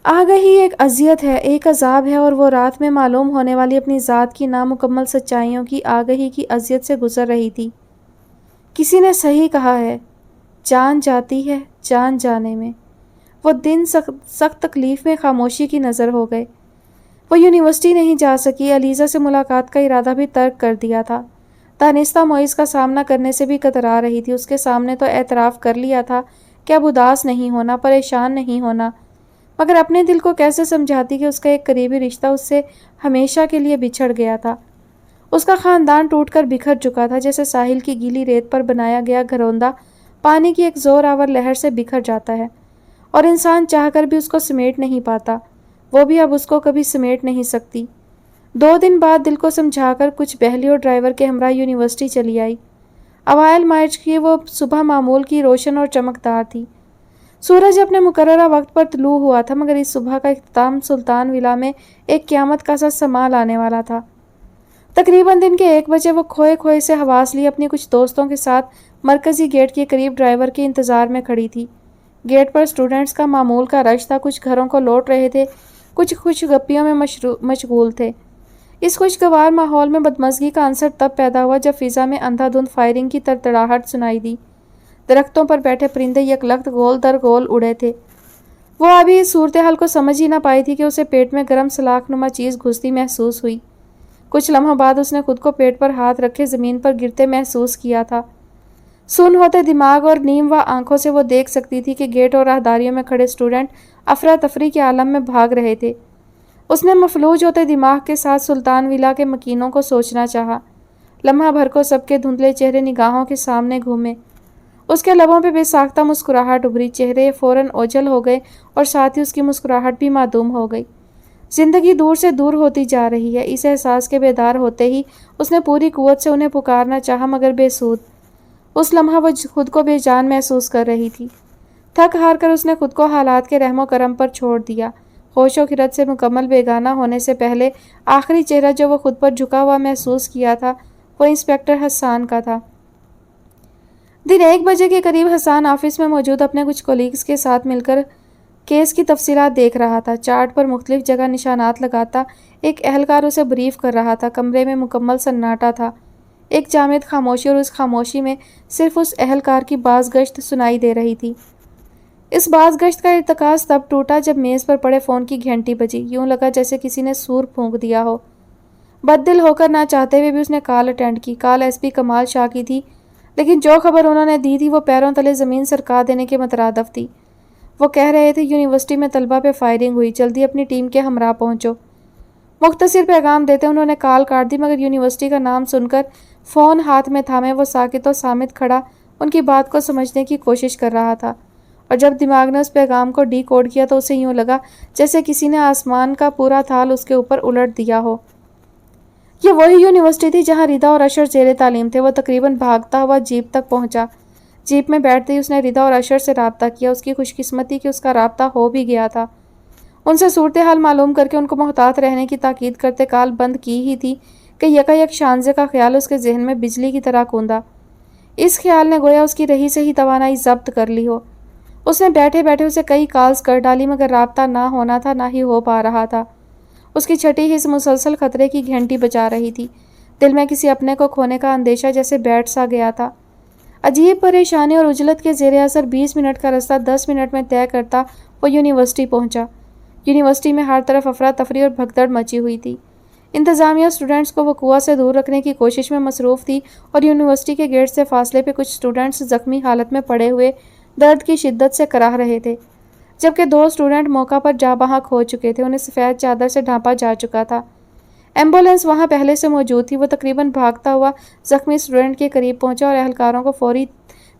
آگہی ایک اذیت ہے، ایک عذاب ہے، اور وہ رات میں معلوم ہونے والی اپنی ذات کی نامکمل سچائیوں کی آگہی کی اذیت سے گزر رہی تھی۔ کسی نے صحیح کہا ہے، جان جاتی ہے جان جانے میں۔ وہ دن سخت تکلیف میں خاموشی کی نظر ہو گئے۔ وہ یونیورسٹی نہیں جا سکی، علیزہ سے ملاقات کا ارادہ بھی ترک کر دیا تھا۔ دانستہ معیز کا سامنا کرنے سے بھی کترا رہی تھی۔ اس کے سامنے تو اعتراف کر لیا تھا کہ اب اداس نہیں ہونا، پریشان نہیں ہونا، مگر اپنے دل کو کیسے سمجھاتی کہ اس کا ایک قریبی رشتہ اس سے ہمیشہ کے لیے بچھڑ گیا تھا۔ اس کا خاندان ٹوٹ کر بکھر چکا تھا، جیسے ساحل کی گیلی ریت پر بنایا گیا گھروندہ پانی کی ایک زور آور لہر سے بکھر جاتا ہے، اور انسان چاہ کر بھی اس کو سمیٹ نہیں پاتا، وہ بھی اب اس کو کبھی سمیٹ نہیں سکتی۔ 2 دن بعد دل کو سمجھا کر کچھ بہلی اور ڈرائیور کے ہمراہ یونیورسٹی چلی آئی۔ اوائل مارچ کی وہ صبح معمول کی روشن اور چمکدار تھی۔ سورج اپنے مقررہ وقت پر طلوع ہوا تھا، مگر اس صبح کا اختتام سلطان ولا میں ایک قیامت کا سا سما لانے والا تھا۔ تقریباً دن کے 1 بجے وہ کھوئے کھوئے سے حواس لیے اپنی کچھ دوستوں کے ساتھ مرکزی گیٹ کے قریب ڈرائیور کے انتظار میں کھڑی تھی۔ گیٹ پر اسٹوڈنٹس کا معمول کا رش تھا، کچھ گھروں کو لوٹ رہے تھے، کچھ خوش گپیوں میں مشغول تھے۔ اس خوشگوار ماحول میں بدمزگی کا عنصر تب پیدا ہوا جب فضا میں اندھا دھند فائرنگ کی تڑتڑاہٹ سنائی دی۔ درختوں پر بیٹھے پرندے یک لخت گول در گول اڑے تھے۔ وہ ابھی اس صورتحال کو سمجھ ہی نہ پائی تھی کہ اسے پیٹ میں گرم سلاخ نما چیز گھستی محسوس ہوئی۔ کچھ لمحوں بعد اس نے خود کو پیٹ پر ہاتھ رکھے زمین پر گرتے محسوس کیا تھا۔ سن ہوتے دماغ اور نیم و آنکھوں سے وہ دیکھ سکتی تھی کہ گیٹ اور راہداریوں میں کھڑے اسٹوڈنٹ افراتفری کے عالم میں بھاگ رہے تھے۔ اس نے مفلوج ہوتے دماغ کے ساتھ سلطان ولا کے مکینوں کو سوچنا چاہا۔ لمحہ بھر کو سب کے دھندلے چہرے نگاہوں کے سامنے گھومے۔ اس کے لبوں پہ بے ساختہ مسکراہٹ ابھری، چہرے فوراً اوجھل ہو گئے اور ساتھ ہی اس کی مسکراہٹ بھی معدوم ہو گئی۔ زندگی دور سے دور ہوتی جا رہی ہے، اس احساس کے بیدار ہوتے ہی اس نے پوری قوت سے انہیں پکارنا چاہا، مگر بے سود۔ اس لمحہ وہ خود کو بے جان محسوس کر رہی تھی۔ تھک ہار کر اس نے خود کو حالات کے رحم و کرم پر چھوڑ دیا۔ ہوش و خرد سے مکمل بیگانہ ہونے سے پہلے آخری چہرہ جو وہ خود پر جھکا ہوا محسوس کیا تھا وہ انسپکٹر حسان کا تھا۔ دن 1 بجے کے قریب حسان آفس میں موجود اپنے کچھ کولیگز کے ساتھ مل کر کیس کی تفصیلات دیکھ رہا تھا۔ چارٹ پر مختلف جگہ نشانات لگاتا ایک اہلکار اسے بریف کر رہا تھا۔ کمرے میں مکمل سناٹا تھا، ایک جامد خاموشی، اور اس خاموشی میں صرف اس اہلکار کی باز گشت سنائی دے رہی تھی۔ اس باز گشت کا ارتکاز تب ٹوٹا جب میز پر پڑے فون کی گھنٹی بجی۔ یوں لگا جیسے کسی نے سور پھونک دیا ہو۔ بددل ہو کر نہ چاہتے ہوئے بھی اس نے کال اٹینڈ کی۔ کال ایس پی کمال شاہ کی تھی، لیکن جو خبر انہوں نے دی تھی وہ پیروں تلے زمین سرکا دینے کے مترادف تھی۔ وہ کہہ رہے تھے یونیورسٹی میں طلبہ پہ فائرنگ ہوئی، جلدی اپنی ٹیم کے ہمراہ پہنچو۔ مختصر پیغام دیتے انہوں نے کال کاٹ دی، مگر یونیورسٹی کا نام سن کر فون ہاتھ میں تھامے وہ ساکت و صامت کھڑا ان کی بات کو سمجھنے کی کوشش کر رہا تھا، اور جب دماغ نے اس پیغام کو ڈی کوڈ کیا تو اسے یوں لگا جیسے کسی نے آسمان کا پورا تھال اس کے اوپر الٹ دیا ہو۔ یہ وہی یونیورسٹی تھی جہاں ردا اور اشر زیر تعلیم تھے۔ وہ تقریباً بھاگتا ہوا جیپ تک پہنچا۔ جیپ میں بیٹھتے ہی اس نے ردا اور اشر سے رابطہ کیا۔ اس کی خوش قسمتی کہ اس کا رابطہ ہو بھی گیا تھا۔ ان سے صورتحال معلوم کر کے ان کو محتاط رہنے کی تاکید کرتے کال بند کی ہی تھی کہ یکایک شانزے کا خیال اس کے ذہن میں بجلی کی طرح کوندا۔ اس خیال نے گویا اس کی رہی سے ہی توانائی ضبط کر لی ہو۔ اس نے بیٹھے بیٹھے اسے کئی کالز کر ڈالی، مگر رابطہ نہ ہونا تھا، نہ ہی ہو پا رہا تھا۔ اس کی چھٹی حس مسلسل خطرے کی گھنٹی بجا رہی تھی۔ دل میں کسی اپنے کو کھونے کا اندیشہ جیسے بیٹھ سا گیا تھا۔ عجیب پریشانی اور عجلت کے زیر اثر 20 منٹ کا رستہ 10 منٹ میں طے کرتا وہ یونیورسٹی پہنچا۔ یونیورسٹی میں ہر طرف افراتفری اور بھگدڑ مچی ہوئی تھی۔ انتظامیہ اسٹوڈنٹس کو وقوع سے دور رکھنے کی کوشش میں مصروف تھی، اور یونیورسٹی کے گیٹ سے فاصلے پہ کچھ اسٹوڈنٹس زخمی حالت میں پڑے ہوئے درد کی شدت سے کراہ رہے تھے، جبکہ 2 اسٹوڈنٹ موقع پر جاں بحق ہو چکے تھے، انہیں سفید چادر سے ڈھانپا جا چکا تھا۔ ایمبولینس وہاں پہلے سے موجود تھی۔ وہ تقریباً بھاگتا ہوا زخمی اسٹوڈنٹ کے قریب پہنچا اور اہلکاروں کو فوری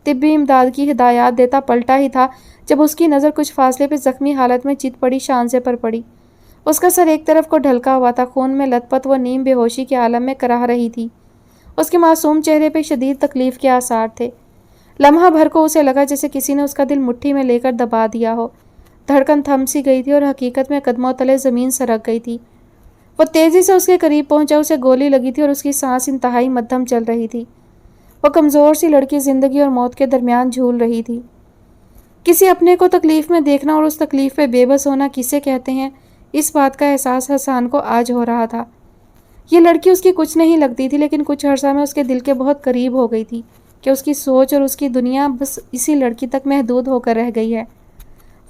طبی امداد کی ہدایات دیتا پلٹا ہی تھا جب اس کی نظر کچھ فاصلے پہ زخمی حالت میں چت پڑی شانزے پر پڑی۔ اس کا سر ایک طرف کو ڈھلکا ہوا تھا، خون میں لت پت وہ نیم بے ہوشی کے عالم میں کراہ رہی تھی۔ اس کے معصوم چہرے پہ شدید تکلیف کے آثار تھے۔ لمحہ بھر کو اسے لگا جیسے کسی نے اس کا دل مٹھی میں لے کر دبا دیا ہو۔ دھڑکن تھم سی گئی تھی اور حقیقت میں قدموں تلے زمین سرک گئی تھی۔ وہ تیزی سے اس کے قریب پہنچا، اسے گولی لگی تھی اور اس کی سانس انتہائی مدھم چل رہی تھی۔ وہ کمزور سی لڑکی زندگی اور موت کے درمیان جھول رہی تھی۔ کسی اپنے کو تکلیف میں دیکھنا اور اس تکلیف پہ بے بس ہونا کسے کہتے ہیں، اس بات کا احساس حسان کو آج ہو رہا تھا۔ یہ لڑکی اس کی کچھ نہیں لگتی تھی، لیکن کچھ عرصہ میں اس کے دل کے بہت قریب ہو گئی تھی کہ اس کی سوچ اور اس کی دنیا بس اسی لڑکی تک محدود ہو کر رہ گئی ہے۔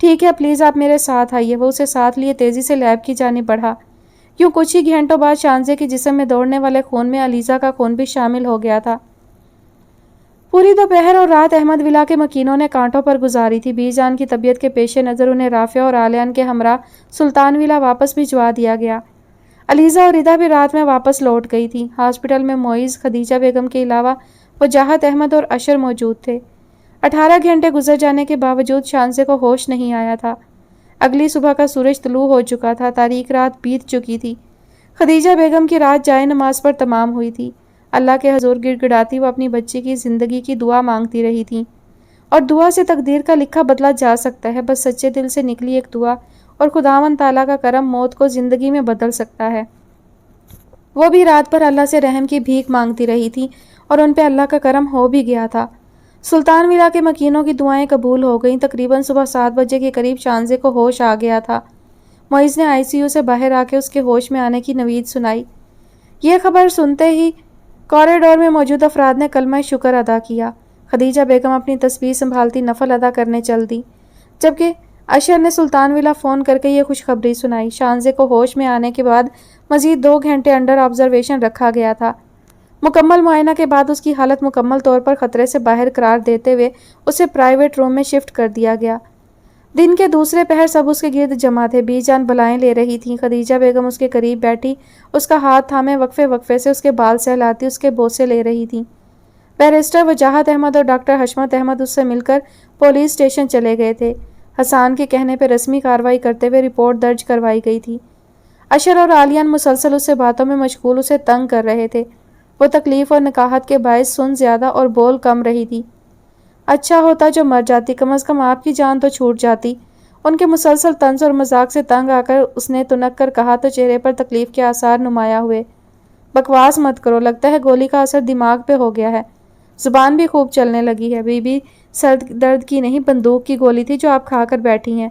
ٹھیک ہے پلیز آپ میرے ساتھ آئیے۔ وہ اسے ساتھ لیے تیزی سے لیب کی جانب بڑھا۔ یوں کچھ ہی گھنٹوں بعد شانزے کے جسم میں دوڑنے والے خون میں علیزہ کا خون بھی شامل ہو گیا تھا۔ پوری دوپہر اور رات احمد ولا کے مکینوں نے کانٹوں پر گزاری تھی۔ بی جان کی طبیعت کے پیش نظر انہیں رافعہ اور آلیان کے ہمراہ سلطان ولا واپس بھجوا دیا گیا۔ علیزہ اور ردا بھی رات میں واپس لوٹ گئی تھی۔ ہاسپٹل میں معیز، خدیجہ بیگم کے علاوہ وجاہت احمد اور اشر موجود تھے۔ 18 گھنٹے گزر جانے کے باوجود شانزے کو ہوش نہیں آیا تھا۔ اگلی صبح کا سورج طلوع ہو چکا تھا، تاریک رات بیت چکی تھی۔ خدیجہ بیگم کی رات جائے نماز پر تمام ہوئی تھی۔ اللہ کے حضور گڑ گڑاتی وہ اپنی بچی کی زندگی کی دعا مانگتی رہی تھی، اور دعا سے تقدیر کا لکھا بدلا جا سکتا ہے، بس سچے دل سے نکلی ایک دعا، اور خداوند تعالیٰ کا کرم موت کو زندگی میں بدل سکتا ہے۔ وہ بھی رات پر اللہ سے رحم کی بھیک مانگتی رہی تھی، اور ان پہ اللہ کا کرم ہو بھی گیا تھا۔ سلطان ولا کے مکینوں کی دعائیں قبول ہو گئیں۔ تقریباً صبح 7 بجے کے قریب شانزے کو ہوش آ گیا تھا۔ معیز نے ICU سے باہر آ کے اس کے ہوش میں آنے کی نوید سنائی۔ یہ خبر سنتے ہی کوریڈور میں موجود افراد نے کلمہ شکر ادا کیا۔ خدیجہ بیگم اپنی تسبیح سنبھالتی نفل ادا کرنے چل دی، جبکہ اشر نے سلطان ولا فون کر کے یہ خوشخبری سنائی۔ شانزے کو ہوش میں آنے کے بعد مزید 2 گھنٹے انڈر آبزرویشن رکھا گیا تھا۔ مکمل معائنہ کے بعد اس کی حالت مکمل طور پر خطرے سے باہر قرار دیتے ہوئے اسے پرائیویٹ روم میں شفٹ کر دیا گیا۔ دن کے دوسرے پہر سب اس کے گرد جمع تھے۔ بی جان بلائیں لے رہی تھیں۔ خدیجہ بیگم اس کے قریب بیٹھی اس کا ہاتھ تھامے وقفے وقفے سے اس کے بال سہلاتی اس کے بوسے لے رہی تھیں۔ بیرسٹر وجاہت احمد اور ڈاکٹر حشمت احمد اس سے مل کر پولیس اسٹیشن چلے گئے تھے۔ حسان کے کہنے پہ رسمی کارروائی کرتے ہوئے رپورٹ درج کروائی گئی تھی۔ اشر اور آلیان مسلسل اس سے باتوں میں مشغول اسے تنگ کر رہے تھے۔ وہ تکلیف اور نکاہت کے باعث سن زیادہ اور بول کم رہی تھی۔ اچھا ہوتا جو مر جاتی، کم از کم آپ کی جان تو چھوٹ جاتی۔ ان کے مسلسل طنز اور مذاق سے تنگ آ کر اس نے تنک کر کہا تو چہرے پر تکلیف کے آثار نمایاں ہوئے۔ بکواس مت کرو، لگتا ہے گولی کا اثر دماغ پہ ہو گیا ہے۔ زبان بھی خوب چلنے لگی ہے۔ بی سر درد کی نہیں، بندوق کی گولی تھی جو آپ کھا کر بیٹھی ہیں۔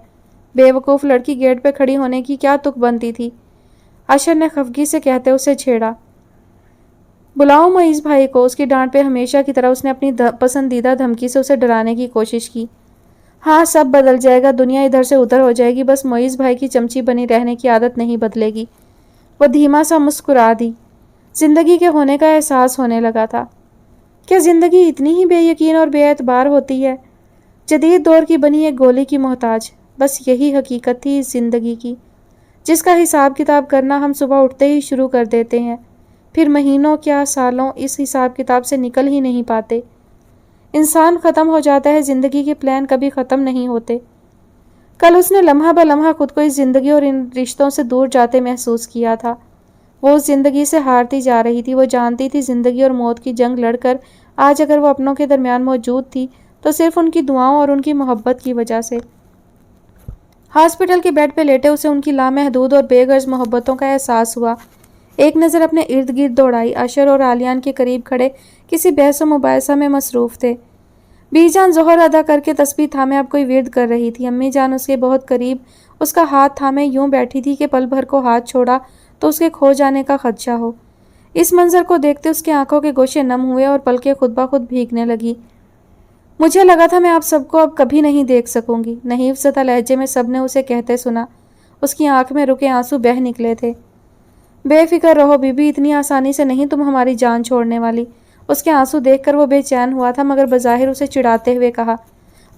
بے وقوف لڑکی گیٹ پہ کھڑی ہونے کی کیا تک بنتی تھی؟ اشر نے خفگی سے کہتے اسے چھیڑا۔ بلاؤ معیز بھائی کو۔ اس کی ڈانٹ پہ ہمیشہ کی طرح اس نے اپنی پسندیدہ دھمکی سے اسے ڈرانے کی کوشش کی۔ ہاں سب بدل جائے گا، دنیا ادھر سے ادھر ہو جائے گی، بس معیز بھائی کی چمچی بنی رہنے کی عادت نہیں بدلے گی۔ وہ دھیما سا مسکرا دی۔ زندگی کے ہونے کا احساس ہونے لگا تھا۔ کیا زندگی اتنی ہی بے یقین اور بے اعتبار ہوتی ہے؟ جدید دور کی بنی ایک گولی کی محتاج، بس یہی حقیقت تھی اس زندگی کی، جس کا حساب کتاب کرنا ہم صبح اٹھتے ہی شروع کر دیتے ہیں، پھر مہینوں کیا سالوں اس حساب کتاب سے نکل ہی نہیں پاتے۔ انسان ختم ہو جاتا ہے، زندگی کے پلان کبھی ختم نہیں ہوتے۔ کل اس نے لمحہ بہ لمحہ خود کو اس زندگی اور ان رشتوں سے دور جاتے محسوس کیا تھا۔ وہ اس زندگی سے ہارتی جا رہی تھی۔ وہ جانتی تھی زندگی اور موت کی جنگ لڑ کر آج اگر وہ اپنوں کے درمیان موجود تھی تو صرف ان کی دعاؤں اور ان کی محبت کی وجہ سے۔ ہاسپٹل کے بیڈ پہ لیٹے اسے ان کی لامحدود اور بے غرض محبتوں کا احساس ہوا۔ ایک نظر اپنے ارد گرد دوڑائی۔ اشر اور آلیان کے قریب کھڑے کسی بحث و مباحثہ میں مصروف تھے۔ بی جان ظہر ادا کر کے تسبیح تھامے اب کوئی ورد کر رہی تھی۔ امی جان اس کے بہت قریب اس کا ہاتھ تھامے یوں بیٹھی تھی کہ پل بھر کو ہاتھ چھوڑا تو اس کے کھو جانے کا خدشہ ہو۔ اس منظر کو دیکھتے اس کے آنکھوں کے گوشے نم ہوئے اور پلکیں خود بخود بھیگنے لگی۔ مجھے لگا تھا میں آپ سب کو اب کبھی نہیں دیکھ سکوں گی، نحیف زدہ لہجے میں سب نے اسے کہتے سنا۔ اس کی آنکھ میں رکے آنسو بہہ نکلے تھے۔ بے فکر رہو بی بی، اتنی آسانی سے نہیں تم ہماری جان چھوڑنے والی۔ اس کے آنسو دیکھ کر وہ بے چین ہوا تھا، مگر بظاہر اسے چڑھاتے ہوئے کہا۔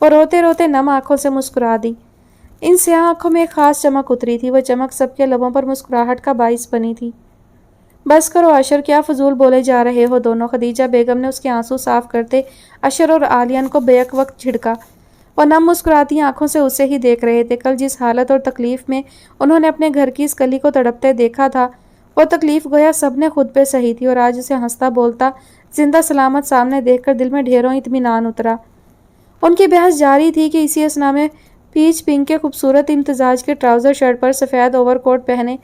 وہ روتے روتے نم آنکھوں سے مسکرا دی۔ ان سیاہ آنکھوں میں ایک خاص چمک اتری تھی۔ وہ چمک سب کے لبوں پر مسکراہٹ کا باعث بنی تھی۔ بس کرو اشر، کیا فضول بولے جا رہے ہو دونوں۔ خدیجہ بیگم نے اس کے آنسو صاف کرتے اشر اور آلیان کو بیک وقت جھڑکا۔ وہ نم مسکراتی آنکھوں سے اسے ہی دیکھ رہے تھے۔ کل جس حالت اور تکلیف میں انہوں نے اپنے گھر کی اس کلی کو تڑپتے دیکھا تھا، وہ تکلیف گویا سب نے خود پہ سہی تھی، اور آج اسے ہنستا بولتا زندہ سلامت سامنے دیکھ کر دل میں ڈھیروں اطمینان اترا۔ ان کی بحث جاری تھی کہ اسی اثنا میں پیچ پنک کے خوبصورت امتزاج کے ٹراؤزر شرٹ پر سفید اوور کوٹ پہنے،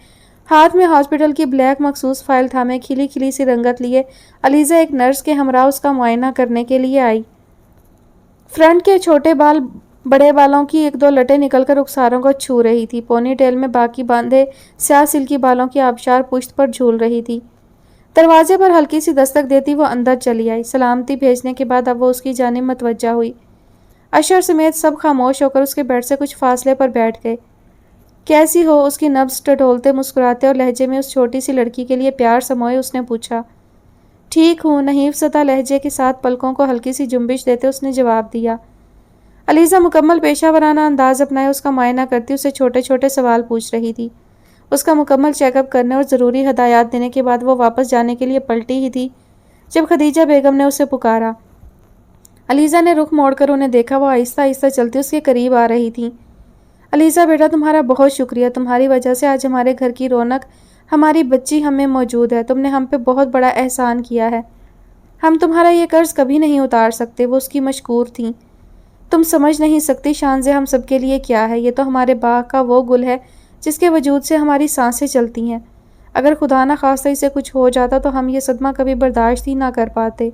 ہاتھ میں ہاسپٹل کی بلیک مخصوص فائل تھامے کھلی کھلی سی رنگت لیے علیزہ ایک نرس کے ہمراہ اس کا معائنہ کرنے کے لیے آئی۔ فرنٹ کے چھوٹے بال بڑے بالوں کی ایک دو لٹیں نکل کر رخساروں کو چھو رہی تھی۔ پونی ٹیل میں باقی باندھے سیاہ سلکی بالوں کی آبشار پشت پر جھول رہی تھی۔ دروازے پر ہلکی سی دستک دیتی وہ اندر چلی آئی۔ سلامتی بھیجنے کے بعد اب وہ اس کی جانب متوجہ ہوئی۔ اشر سمیت سب خاموش ہو کر اس کے بیڈ سے کچھ فاصلے پر بیٹھ گئے۔ کیسی ہو؟ اس کی نبض ٹٹولتے مسکراتے اور لہجے میں اس چھوٹی سی لڑکی کے لیے پیار سموئے اس نے پوچھا۔ ٹھیک ہوں، نحیف سطح لہجے کے ساتھ پلکوں کو ہلکی سی جنبش دیتے اس نے جواب دیا۔ علیزہ مکمل پیشہ ورانہ انداز اپنائے اس کا معائنہ کرتی اسے چھوٹے چھوٹے سوال پوچھ رہی تھی۔ اس کا مکمل چیک اپ کرنے اور ضروری ہدایات دینے کے بعد وہ واپس جانے کے لیے پلٹی ہی تھی جب خدیجہ بیگم نے اسے پکارا۔ علیزہ نے رخ موڑ کر انہیں دیکھا، وہ آہستہ آہستہ چلتی اس کے قریب آ رہی تھیں۔ علیزہ بیٹا، تمہارا بہت شکریہ، تمہاری وجہ سے آج ہمارے گھر کی رونق، ہماری بچی ہم میں موجود ہے، تم نے ہم پہ بہت بڑا احسان کیا ہے، ہم تمہارا یہ قرض کبھی نہیں اتار سکتے۔ وہ اس کی مشکور تھیں۔ تم سمجھ نہیں سکتی شانزے ہم سب کے لیے کیا ہے، یہ تو ہمارے باغ کا وہ گل ہے جس کے وجود سے ہماری سانسیں چلتی ہیں، اگر خدا نہ خواستہ اسے کچھ ہو جاتا تو ہم یہ صدمہ کبھی برداشت ہی نہ کر پاتے۔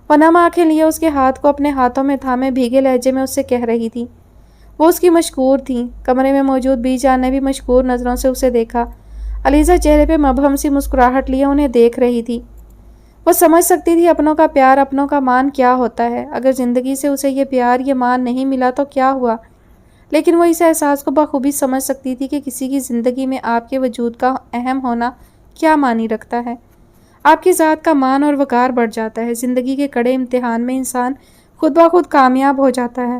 وہ نم آنکھیں لیے اس کے ہاتھ کو اپنے ہاتھوں میں تھامے بھیگے لہجے میں اس سے کہہ رہی تھی۔ وہ اس کی مشکور تھیں۔ کمرے میں موجود بی جان نے بھی مشکور نظروں سے اسے دیکھا۔ علیزہ چہرے پہ مبہم سی مسکراہٹ لیے انہیں دیکھ رہی تھی۔ وہ سمجھ سکتی تھی اپنوں کا پیار، اپنوں کا مان کیا ہوتا ہے۔ اگر زندگی سے اسے یہ پیار، یہ مان نہیں ملا تو کیا ہوا، لیکن وہ اس احساس کو بخوبی سمجھ سکتی تھی کہ کسی کی زندگی میں آپ کے وجود کا اہم ہونا کیا معنی رکھتا ہے۔ آپ کی ذات کا مان اور وقار بڑھ جاتا ہے، زندگی کے کڑے امتحان میں انسان خود بخود کامیاب ہو جاتا ہے۔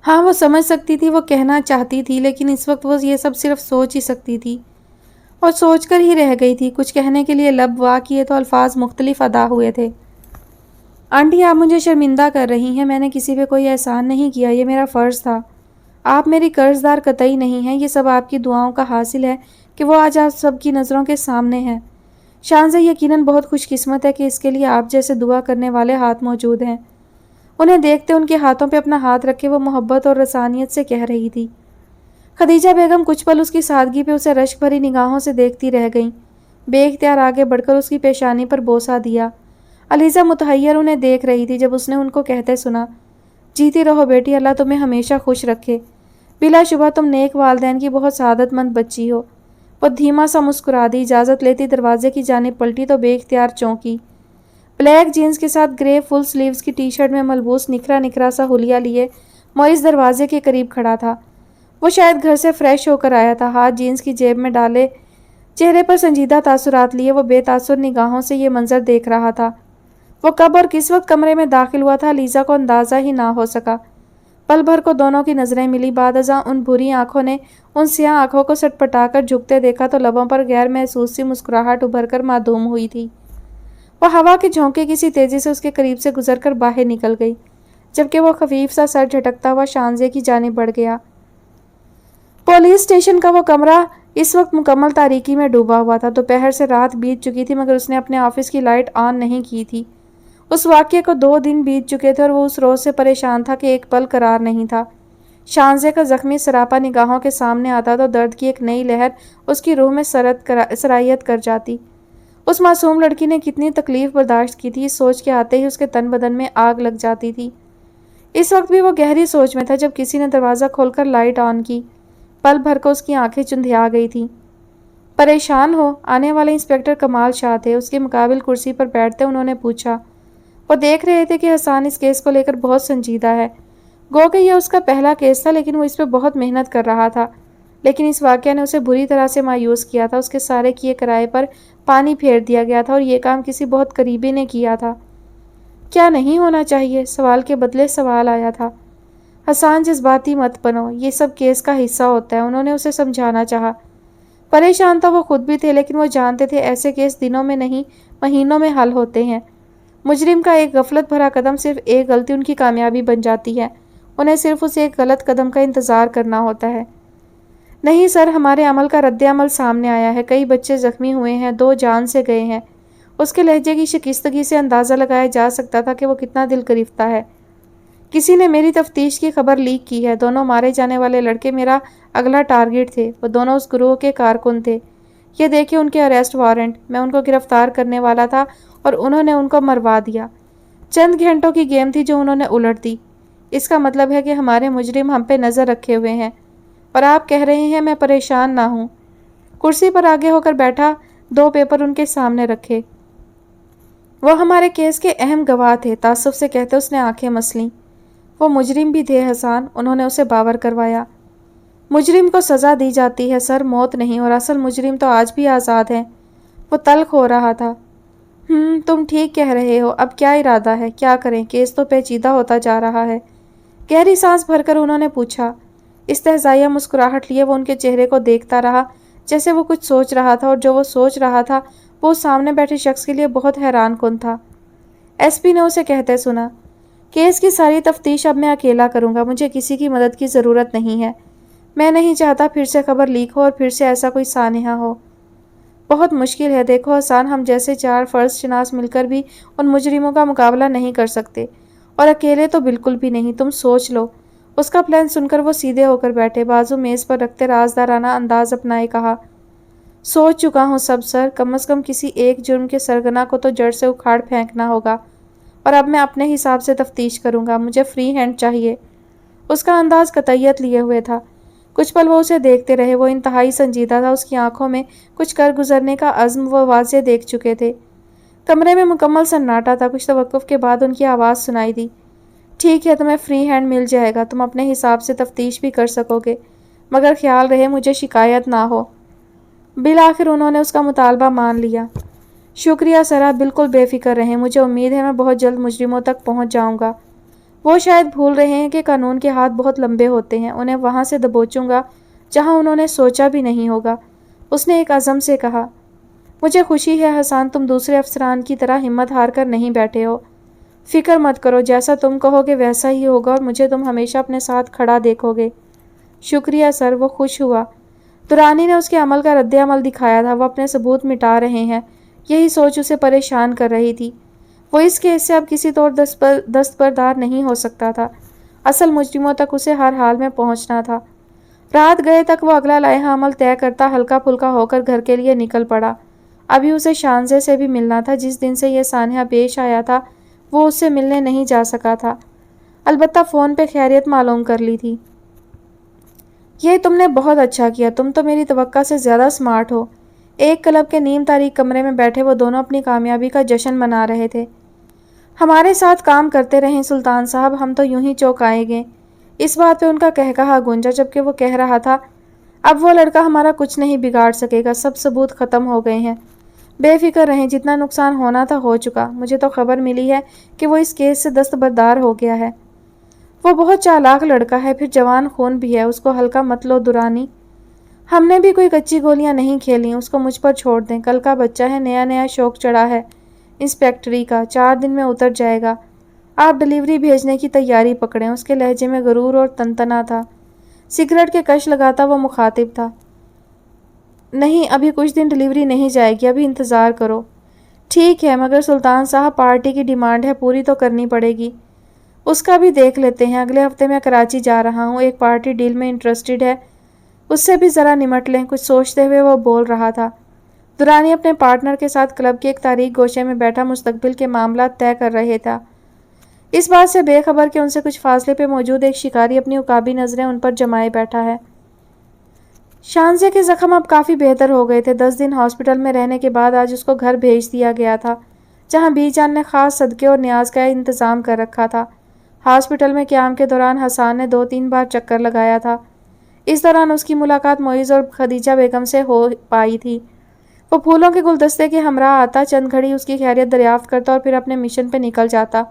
ہاں، وہ سمجھ سکتی تھی، وہ کہنا چاہتی تھی، لیکن اس وقت وہ یہ سب صرف سوچ ہی سکتی تھی اور سوچ کر ہی رہ گئی تھی۔ کچھ کہنے کے لیے لب وا کیے تو الفاظ مختلف ادا ہوئے تھے۔ آنٹی، آپ مجھے شرمندہ کر رہی ہیں، میں نے کسی پہ کوئی احسان نہیں کیا، یہ میرا فرض تھا۔ آپ میری قرض دار قطعی نہیں ہیں، یہ سب آپ کی دعاؤں کا حاصل ہے کہ وہ آج آپ سب کی نظروں کے سامنے ہیں۔ شانزہ یقیناً بہت خوش قسمت ہے کہ اس کے لیے آپ جیسے دعا کرنے والے ہاتھ موجود ہیں۔ انہیں دیکھتے ان کے ہاتھوں پہ اپنا ہاتھ رکھ کے وہ محبت اور رسانیت سے کہہ رہی تھی۔ خدیجہ بیگم کچھ پل اس کی سادگی پہ اسے رشک بھری نگاہوں سے دیکھتی رہ گئیں۔ بے اختیار آگے بڑھ کر اس کی پیشانی پر بوسہ دیا۔ علیزہ متحیر انہیں دیکھ رہی تھی جب اس نے ان کو کہتے سنا، جیتی رہو بیٹی، اللہ تمہیں ہمیشہ خوش رکھے، بلا شبہ تم نیک والدین کی بہت سعادت مند بچی ہو۔ وہ دھیما سا مسکرا دی، اجازت لیتی دروازے کی جانب پلٹی تو بے اختیار چونکی۔ بلیک جینز کے ساتھ گرے فل سلیوز کی ٹی شرٹ میں ملبوس نکھرا نکھرا سا حلیہ لیے معیز دروازے کے قریب کھڑا تھا۔ وہ شاید گھر سے فریش ہو کر آیا تھا، ہاتھ جینز کی جیب میں ڈالے، چہرے پر سنجیدہ تاثرات لیے وہ بے تاثر نگاہوں سے یہ منظر دیکھ رہا تھا۔ وہ کب اور کس وقت کمرے میں داخل ہوا تھا لیزا کو اندازہ ہی نہ ہو سکا۔ پل بھر کو دونوں کی نظریں ملی، بعد ازاں ان بھوری آنکھوں نے ان سیاہ آنکھوں کو سٹ پٹا کر جھکتے دیکھا تو لبوں پر غیر محسوس سی مسکراہٹ ابھر کر معدوم ہوئی تھی۔ وہ ہوا کے جھونکے کسی تیزی سے اس کے قریب سے گزر کر باہر نکل گئی، جبکہ وہ خفیف سا سر جھٹکتا ہوا شانزے کی جانب بڑھ گیا۔ پولیس اسٹیشن کا وہ کمرہ اس وقت مکمل تاریکی میں ڈوبا ہوا تھا۔ دوپہر سے رات بیت چکی تھی مگر اس نے اپنے آفس کی لائٹ آن نہیں کی تھی۔ اس واقعے کو 2 دن بیت چکے تھے اور وہ اس روز سے پریشان تھا کہ ایک پل قرار نہیں تھا۔ شانزے کا زخمی سراپا نگاہوں کے سامنے آتا تو درد کی ایک نئی لہر اس کی روح میں سرایت کر جاتی۔ اس معصوم لڑکی نے کتنی تکلیف برداشت کی تھی، اس سوچ کے آتے ہی اس کے تن بدن میں آگ لگ جاتی تھی۔ اس وقت بھی وہ گہری سوچ میں تھا جب کسی نے دروازہ کھول کر لائٹ آن کی۔ پل بھر کو اس کی آنکھیں چندھیا گئی تھیں۔ پریشان ہو؟ آنے والے انسپکٹر کمال شاہ تھے، اس کے مقابل کرسی پر بیٹھتے انہوں نے پوچھا۔ وہ دیکھ رہے تھے کہ حسان اس کیس کو لے کر بہت سنجیدہ ہے، گو کہ یہ اس کا پہلا کیس تھا لیکن وہ اس پہ بہت محنت کر رہا تھا، لیکن اس واقعہ نے اسے بری طرح سے مایوس کیا تھا۔ اس کے سارے کیے کرائے پر پانی پھیر دیا گیا تھا اور یہ کام کسی بہت قریبی نے کیا تھا۔ کیا نہیں ہونا چاہیے؟ سوال کے بدلے سوال آیا تھا۔ حسان جذباتی مت بنو، یہ سب کیس کا حصہ ہوتا ہے، انہوں نے اسے سمجھانا چاہا۔ پریشان تو وہ خود بھی تھے لیکن وہ جانتے تھے ایسے کیس دنوں میں نہیں مہینوں میں حل ہوتے ہیں۔ مجرم کا ایک غفلت بھرا قدم، صرف ایک غلطی ان کی کامیابی بن جاتی ہے، انہیں صرف اس ایک غلط قدم کا انتظار کرنا ہوتا ہے۔ نہیں سر، ہمارے عمل کا رد عمل سامنے آیا ہے، کئی بچے زخمی ہوئے ہیں، 2 جان سے گئے ہیں۔ اس کے لہجے کی شکستگی سے اندازہ لگایا جا سکتا تھا کہ وہ کتنا دل گرفتہ ہے۔ کسی نے میری تفتیش کی خبر لیک کی ہے، دونوں مارے جانے والے لڑکے میرا اگلا ٹارگٹ تھے، وہ دونوں اس گروہ کے کارکن تھے۔ یہ دیکھیں ان کے اریسٹ وارنٹ، میں ان کو گرفتار کرنے والا تھا اور انہوں نے ان کو مروا دیا۔ چند گھنٹوں کی گیم تھی جو انہوں نے الٹ دی۔ اس کا مطلب ہے کہ ہمارے مجرم ہم پہ نظر رکھے ہوئے ہیں، اور آپ کہہ رہے ہیں میں پریشان نہ ہوں۔ کرسی پر آگے ہو کر بیٹھا، 2 پیپر ان کے سامنے رکھے۔ وہ ہمارے کیس کے اہم گواہ تھے، تعصب سے کہتے اس نے آنکھیں مس لیں۔ وہ مجرم بھی تھے حسان، انہوں نے اسے باور کروایا۔ مجرم کو سزا دی جاتی ہے سر، موت نہیں، اور اصل مجرم تو آج بھی آزاد ہے۔ وہ تلخ ہو رہا تھا۔ تم ٹھیک کہہ رہے ہو، اب کیا ارادہ ہے؟ کیا کریں؟ کیس تو پیچیدہ ہوتا جا رہا ہے۔ گہری سانس بھر کر انہوں نے پوچھا۔ استہزائیہ مسکراہٹ لیے وہ ان کے چہرے کو دیکھتا رہا، جیسے وہ کچھ سوچ رہا تھا، اور جو وہ سوچ رہا تھا وہ اس سامنے بیٹھے شخص کے لیے بہت حیران کن تھا۔ ایس پی نے اسے کہتے سنا، کیس کی ساری تفتیش اب میں اکیلا کروں گا، مجھے کسی کی مدد کی ضرورت نہیں ہے۔ میں نہیں چاہتا پھر سے خبر لیک ہو اور پھر سے ایسا کوئی سانحہ ہو۔ بہت مشکل ہے، دیکھو حسان، ہم جیسے 4 فرض شناس مل کر بھی ان مجرموں کا مقابلہ نہیں کر سکتے، اور اکیلے تو بالکل بھی نہیں۔ تم سوچ لو۔ اس کا پلان سن کر وہ سیدھے ہو کر بیٹھے، بازو میز پر رکھتے رازدارانہ انداز اپنائے کہا، سوچ چکا ہوں سب سر، کم از کم کسی ایک جرم کے سرغنہ کو تو جڑ سے اکھاڑ پھینکنا ہوگا، اور اب میں اپنے حساب سے تفتیش کروں گا، مجھے فری ہینڈ چاہیے۔ اس کا انداز قطعیت لیے ہوئے تھا۔ کچھ پل وہ اسے دیکھتے رہے، وہ انتہائی سنجیدہ تھا، اس کی آنکھوں میں کچھ کر گزرنے کا عزم وہ واضح دیکھ چکے تھے۔ کمرے میں مکمل سناٹا تھا، کچھ توقف کے بعد ان کی آواز سنائی دی، ٹھیک ہے، تمہیں فری ہینڈ مل جائے گا، تم اپنے حساب سے تفتیش بھی کر سکو گے، مگر خیال رہے مجھے شکایت نہ ہو۔ بالآخر انہوں نے اس کا مطالبہ مان لیا۔ شکریہ سر، آپ بالکل بے فکر رہیں، مجھے امید ہے میں بہت جلد مجرموں تک پہنچ جاؤں گا۔ وہ شاید بھول رہے ہیں کہ قانون کے ہاتھ بہت لمبے ہوتے ہیں، انہیں وہاں سے دبوچوں گا جہاں انہوں نے سوچا بھی نہیں ہوگا۔ اس نے ایک عزم سے کہا، مجھے خوشی ہے حسان، تم دوسرے افسران کی طرح ہمت ہار کر نہیں بیٹھے ہو۔ فکر مت کرو، جیسا تم کہو گے ویسا ہی ہوگا، اور مجھے تم ہمیشہ اپنے ساتھ کھڑا دیکھو گے۔ شکریہ سر، وہ خوش ہوا۔ درانی نے اس کے عمل کا رد عمل دکھایا تھا، وہ اپنے ثبوت مٹا رہے ہیں، یہی سوچ اسے پریشان کر رہی تھی۔ وہ اس کیس سے اب کسی طور دستبردار نہیں ہو سکتا تھا، اصل مجرموں تک اسے ہر حال میں پہنچنا تھا۔ رات گئے تک وہ اگلا لائحہ عمل طے کرتا ہلکا پھلکا ہو کر گھر کے لیے نکل پڑا۔ ابھی اسے شانزے سے بھی ملنا تھا، جس دن سے یہ سانحہ پیش آیا تھا وہ اس سے ملنے نہیں جا سکا تھا، البتہ فون پہ خیریت معلوم کر لی تھی۔ یہ تم نے بہت اچھا کیا، تم تو میری توقع سے زیادہ سمارٹ ہو۔ ایک کلب کے نیم تاریک کمرے میں بیٹھے وہ دونوں اپنی کامیابی کا جشن منا رہے تھے۔ ہمارے ساتھ کام کرتے رہیں سلطان صاحب، ہم تو یوں ہی چونکائے گئے۔ اس بات پہ ان کا قہقہا گونجا، جبکہ وہ کہہ رہا تھا، اب وہ لڑکا ہمارا کچھ نہیں بگاڑ سکے گا، سب ثبوت ختم ہو گئے ہیں، بے فکر رہیں، جتنا نقصان ہونا تھا ہو چکا۔ مجھے تو خبر ملی ہے کہ وہ اس کیس سے دستبردار ہو گیا ہے۔ وہ بہت چالاک لڑکا ہے، پھر جوان خون بھی ہے، اس کو ہلکا مت لو درانی۔ ہم نے بھی کوئی کچی گولیاں نہیں کھیلیں، اس کو مجھ پر چھوڑ دیں، کل کا بچہ ہے، نیا نیا شوق چڑھا ہے انسپیکٹری کا، 4 دن میں اتر جائے گا۔ آپ ڈلیوری بھیجنے کی تیاری پکڑیں۔ اس کے لہجے میں غرور اور تنتنا تھا۔ سگریٹ کے کش لگاتا وہ مخاطب تھا، نہیں، ابھی کچھ دن ڈلیوری نہیں جائے گی، ابھی انتظار کرو۔ ٹھیک ہے، مگر سلطان صاحب پارٹی کی ڈیمانڈ ہے، پوری تو کرنی پڑے گی۔ اس کا بھی دیکھ لیتے ہیں، اگلے ہفتے میں کراچی جا رہا ہوں، ایک پارٹی ڈیل میں انٹرسٹڈ ہے، اس سے بھی ذرا نمٹ لیں۔ کچھ سوچتے ہوئے وہ بول رہا تھا۔ درانی اپنے پارٹنر کے ساتھ کلب کے ایک تاریک گوشے میں بیٹھا مستقبل کے معاملات طے کر رہے تھا، اس بات سے بے خبر کہ ان سے کچھ فاصلے پہ موجود ایک شکاری اپنی عقابی نظریں ان پر جمائے بیٹھا ہے۔ شانزے کے زخم اب کافی بہتر ہو گئے تھے۔ 10 دن ہاسپٹل میں رہنے کے بعد آج اس کو گھر بھیج دیا گیا تھا، جہاں بی جان نے خاص صدقے اور نیاز کا انتظام کر رکھا تھا۔ ہاسپٹل میں قیام کے دوران حسان نے 2-3 بار چکر لگایا تھا۔ اس دوران اس کی ملاقات معیز اور خدیجہ بیگم سے ہو پائی تھی۔ وہ پھولوں کے گلدستے کے ہمراہ آتا، چند گھڑی اس کی خیریت دریافت کرتا اور پھر اپنے مشن پہ نکل جاتا۔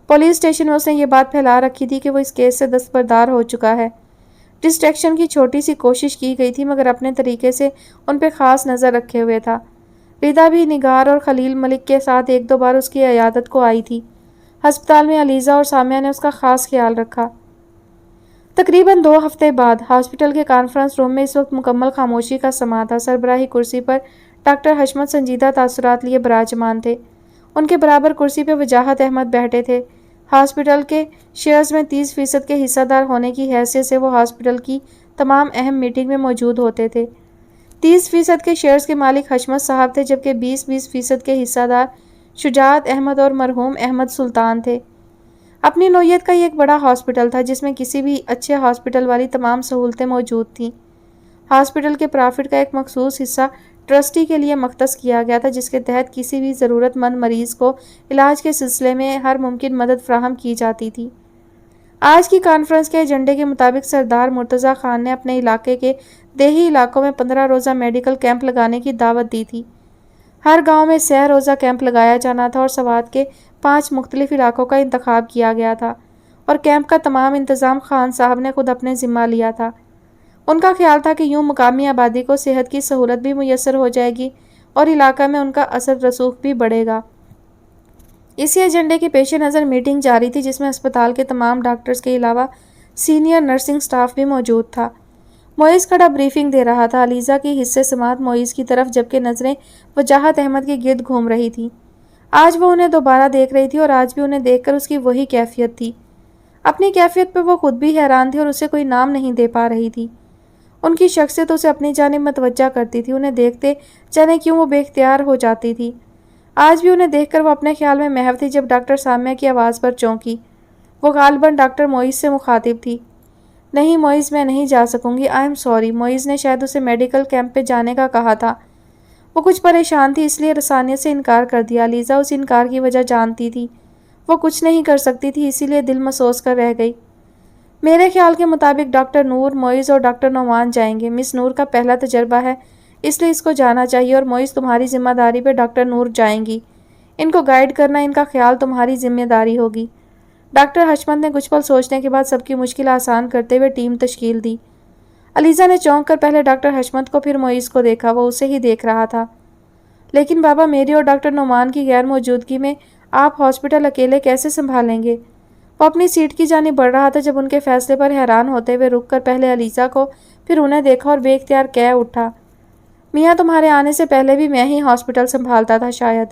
پولیس اسٹیشن میں اس نے یہ بات پھیلا رکھی تھی کہ وہ اس کیس سے دستبردار ہو چکا ہے۔ ڈسٹریکشن کی چھوٹی سی کوشش کی گئی تھی، مگر اپنے طریقے سے ان پہ خاص نظر رکھے ہوئے تھا۔ ردا بھی نگار اور خلیل ملک کے ساتھ 1-2 بار اس کی عیادت کو آئی تھی۔ ہسپتال میں علیزہ اور سامیہ نے اس کا خاص خیال رکھا۔ تقریباً 2 ہفتے بعد ہاسپٹل کے کانفرنس روم میں اس وقت مکمل خاموشی کا سما تھا۔ سربراہی کرسی پر ڈاکٹر حشمت سنجیدہ تاثرات لیے براجمان تھے۔ ان کے برابر کرسی پہ وجاہت احمد بیٹھے تھے۔ ہاسپٹل کے شیئرز میں 30% کے حصہ دار ہونے کی حیثیت سے وہ ہاسپٹل کی تمام اہم میٹنگ میں موجود ہوتے تھے۔ 30% کے شیئرز کے مالک حشمت صاحب تھے، جبکہ 20% کے حصہ دار شجاعت احمد اور مرحوم احمد سلطان تھے۔ اپنی نوعیت کا یہ ایک بڑا ہاسپٹل تھا، جس میں کسی بھی اچھے ہاسپٹل والی تمام سہولتیں موجود تھیں۔ ہاسپٹل کے پرافٹ کا ایک مخصوص حصہ ٹرسٹی کے لیے مختص کیا گیا تھا، جس کے تحت کسی بھی ضرورت مند مریض کو علاج کے سلسلے میں ہر ممکن مدد فراہم کی جاتی تھی۔ آج کی کانفرنس کے ایجنڈے کے مطابق سردار مرتضی خان نے اپنے علاقے کے دیہی علاقوں میں 15 روزہ میڈیکل کیمپ لگانے کی دعوت دی تھی۔ ہر گاؤں میں 6 روزہ کیمپ لگایا جانا تھا اور سوات کے 5 مختلف علاقوں کا انتخاب کیا گیا تھا اور کیمپ کا تمام انتظام خان صاحب نے خود اپنے ذمہ لیا تھا۔ ان کا خیال تھا کہ یوں مقامی آبادی کو صحت کی سہولت بھی میسر ہو جائے گی اور علاقہ میں ان کا اثر رسوخ بھی بڑھے گا۔ اسی ایجنڈے کے پیش نظر میٹنگ جاری تھی جس میں اسپتال کے تمام ڈاکٹرز کے علاوہ سینئر نرسنگ سٹاف بھی موجود تھا۔ معیز کھڑا بریفنگ دے رہا تھا۔ علیزہ کی حصے سماعت معیز کی طرف جبکہ نظریں وجاہت احمد کے گرد گھوم رہی تھیں۔ آج وہ انہیں دوبارہ دیکھ رہی تھی اور آج بھی انہیں دیکھ کر اس کی وہی کیفیت تھی۔ اپنی کیفیت پہ وہ خود بھی حیران تھی اور اسے کوئی نام نہیں دے پا رہی تھی۔ ان کی شخصیت اسے اپنی جانب متوجہ کرتی تھی۔ انہیں دیکھتے جانے کیوں وہ بے اختیار ہو جاتی تھی۔ آج بھی انہیں دیکھ کر وہ اپنے خیال میں محو تھی جب ڈاکٹر سامیہ کی آواز پر چونکی۔ وہ غالباً ڈاکٹر معیز سے مخاطب تھی۔ نہیں معیز، میں نہیں جا سکوں گی، آئی ایم سوری۔ معیز نے شاید اسے میڈیکل کیمپ پہ جانے کا کہا تھا۔ وہ کچھ پریشان تھی اس لیے رسانیت سے انکار کر دیا۔ علیزہ اس انکار کی وجہ جانتی تھی۔ وہ کچھ نہیں کر سکتی تھی اسی لیے دل مسوس کر رہ گئی۔ میرے خیال کے مطابق ڈاکٹر نور، معیز اور ڈاکٹر نعمان جائیں گے۔ مس نور کا پہلا تجربہ ہے اس لیے اس کو جانا چاہیے اور معیز تمہاری ذمہ داری پہ ڈاکٹر نور جائیں گی۔ ان کو گائیڈ کرنا، ان کا خیال تمہاری ذمہ داری ہوگی۔ ڈاکٹر حشمت نے کچھ پل سوچنے کے بعد سب کی مشکل آسان کرتے ہوئے ٹیم تشکیل دی۔ علیزہ نے چونک کر پہلے ڈاکٹر حشمت کو پھر معیز کو دیکھا۔ وہ اسے ہی دیکھ رہا تھا۔ لیکن بابا، میری اور ڈاکٹر نعمان کی غیر موجودگی میں آپ ہاسپٹل اکیلے کیسے سنبھالیں گے؟ وہ اپنی سیٹ کی جانب بڑھ رہا تھا جب ان کے فیصلے پر حیران ہوتے ہوئے رک کر پہلے علیزہ کو پھر انہیں دیکھا اور بے اختیار کہہ اٹھا، میاں تمہارے آنے سے پہلے بھی میں ہی ہاسپٹل سنبھالتا تھا شاید۔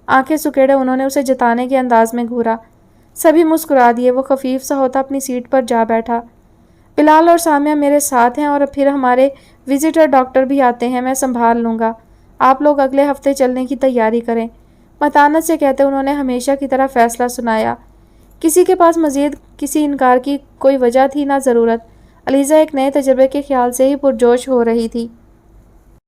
آنکھیں سکیڑے انہوں نے اسے جتانے کے انداز میں گھورا۔ سبھی مسکرا دیے۔ وہ خفیف سا ہوتا اپنی سیٹ پر جا بیٹھا۔ بلال اور سامیہ میرے ساتھ ہیں اور پھر ہمارے وزیٹر ڈاکٹر بھی آتے ہیں، میں سنبھال لوں گا۔ آپ لوگ اگلے ہفتے چلنے کی تیاری کریں۔ متانت سے کہتے انہوں نے ہمیشہ کی طرح فیصلہ سنایا۔ کسی کے پاس مزید کسی انکار کی کوئی وجہ تھی نہ ضرورت۔ علیزہ ایک نئے تجربے کے خیال سے ہی پرجوش ہو رہی تھی۔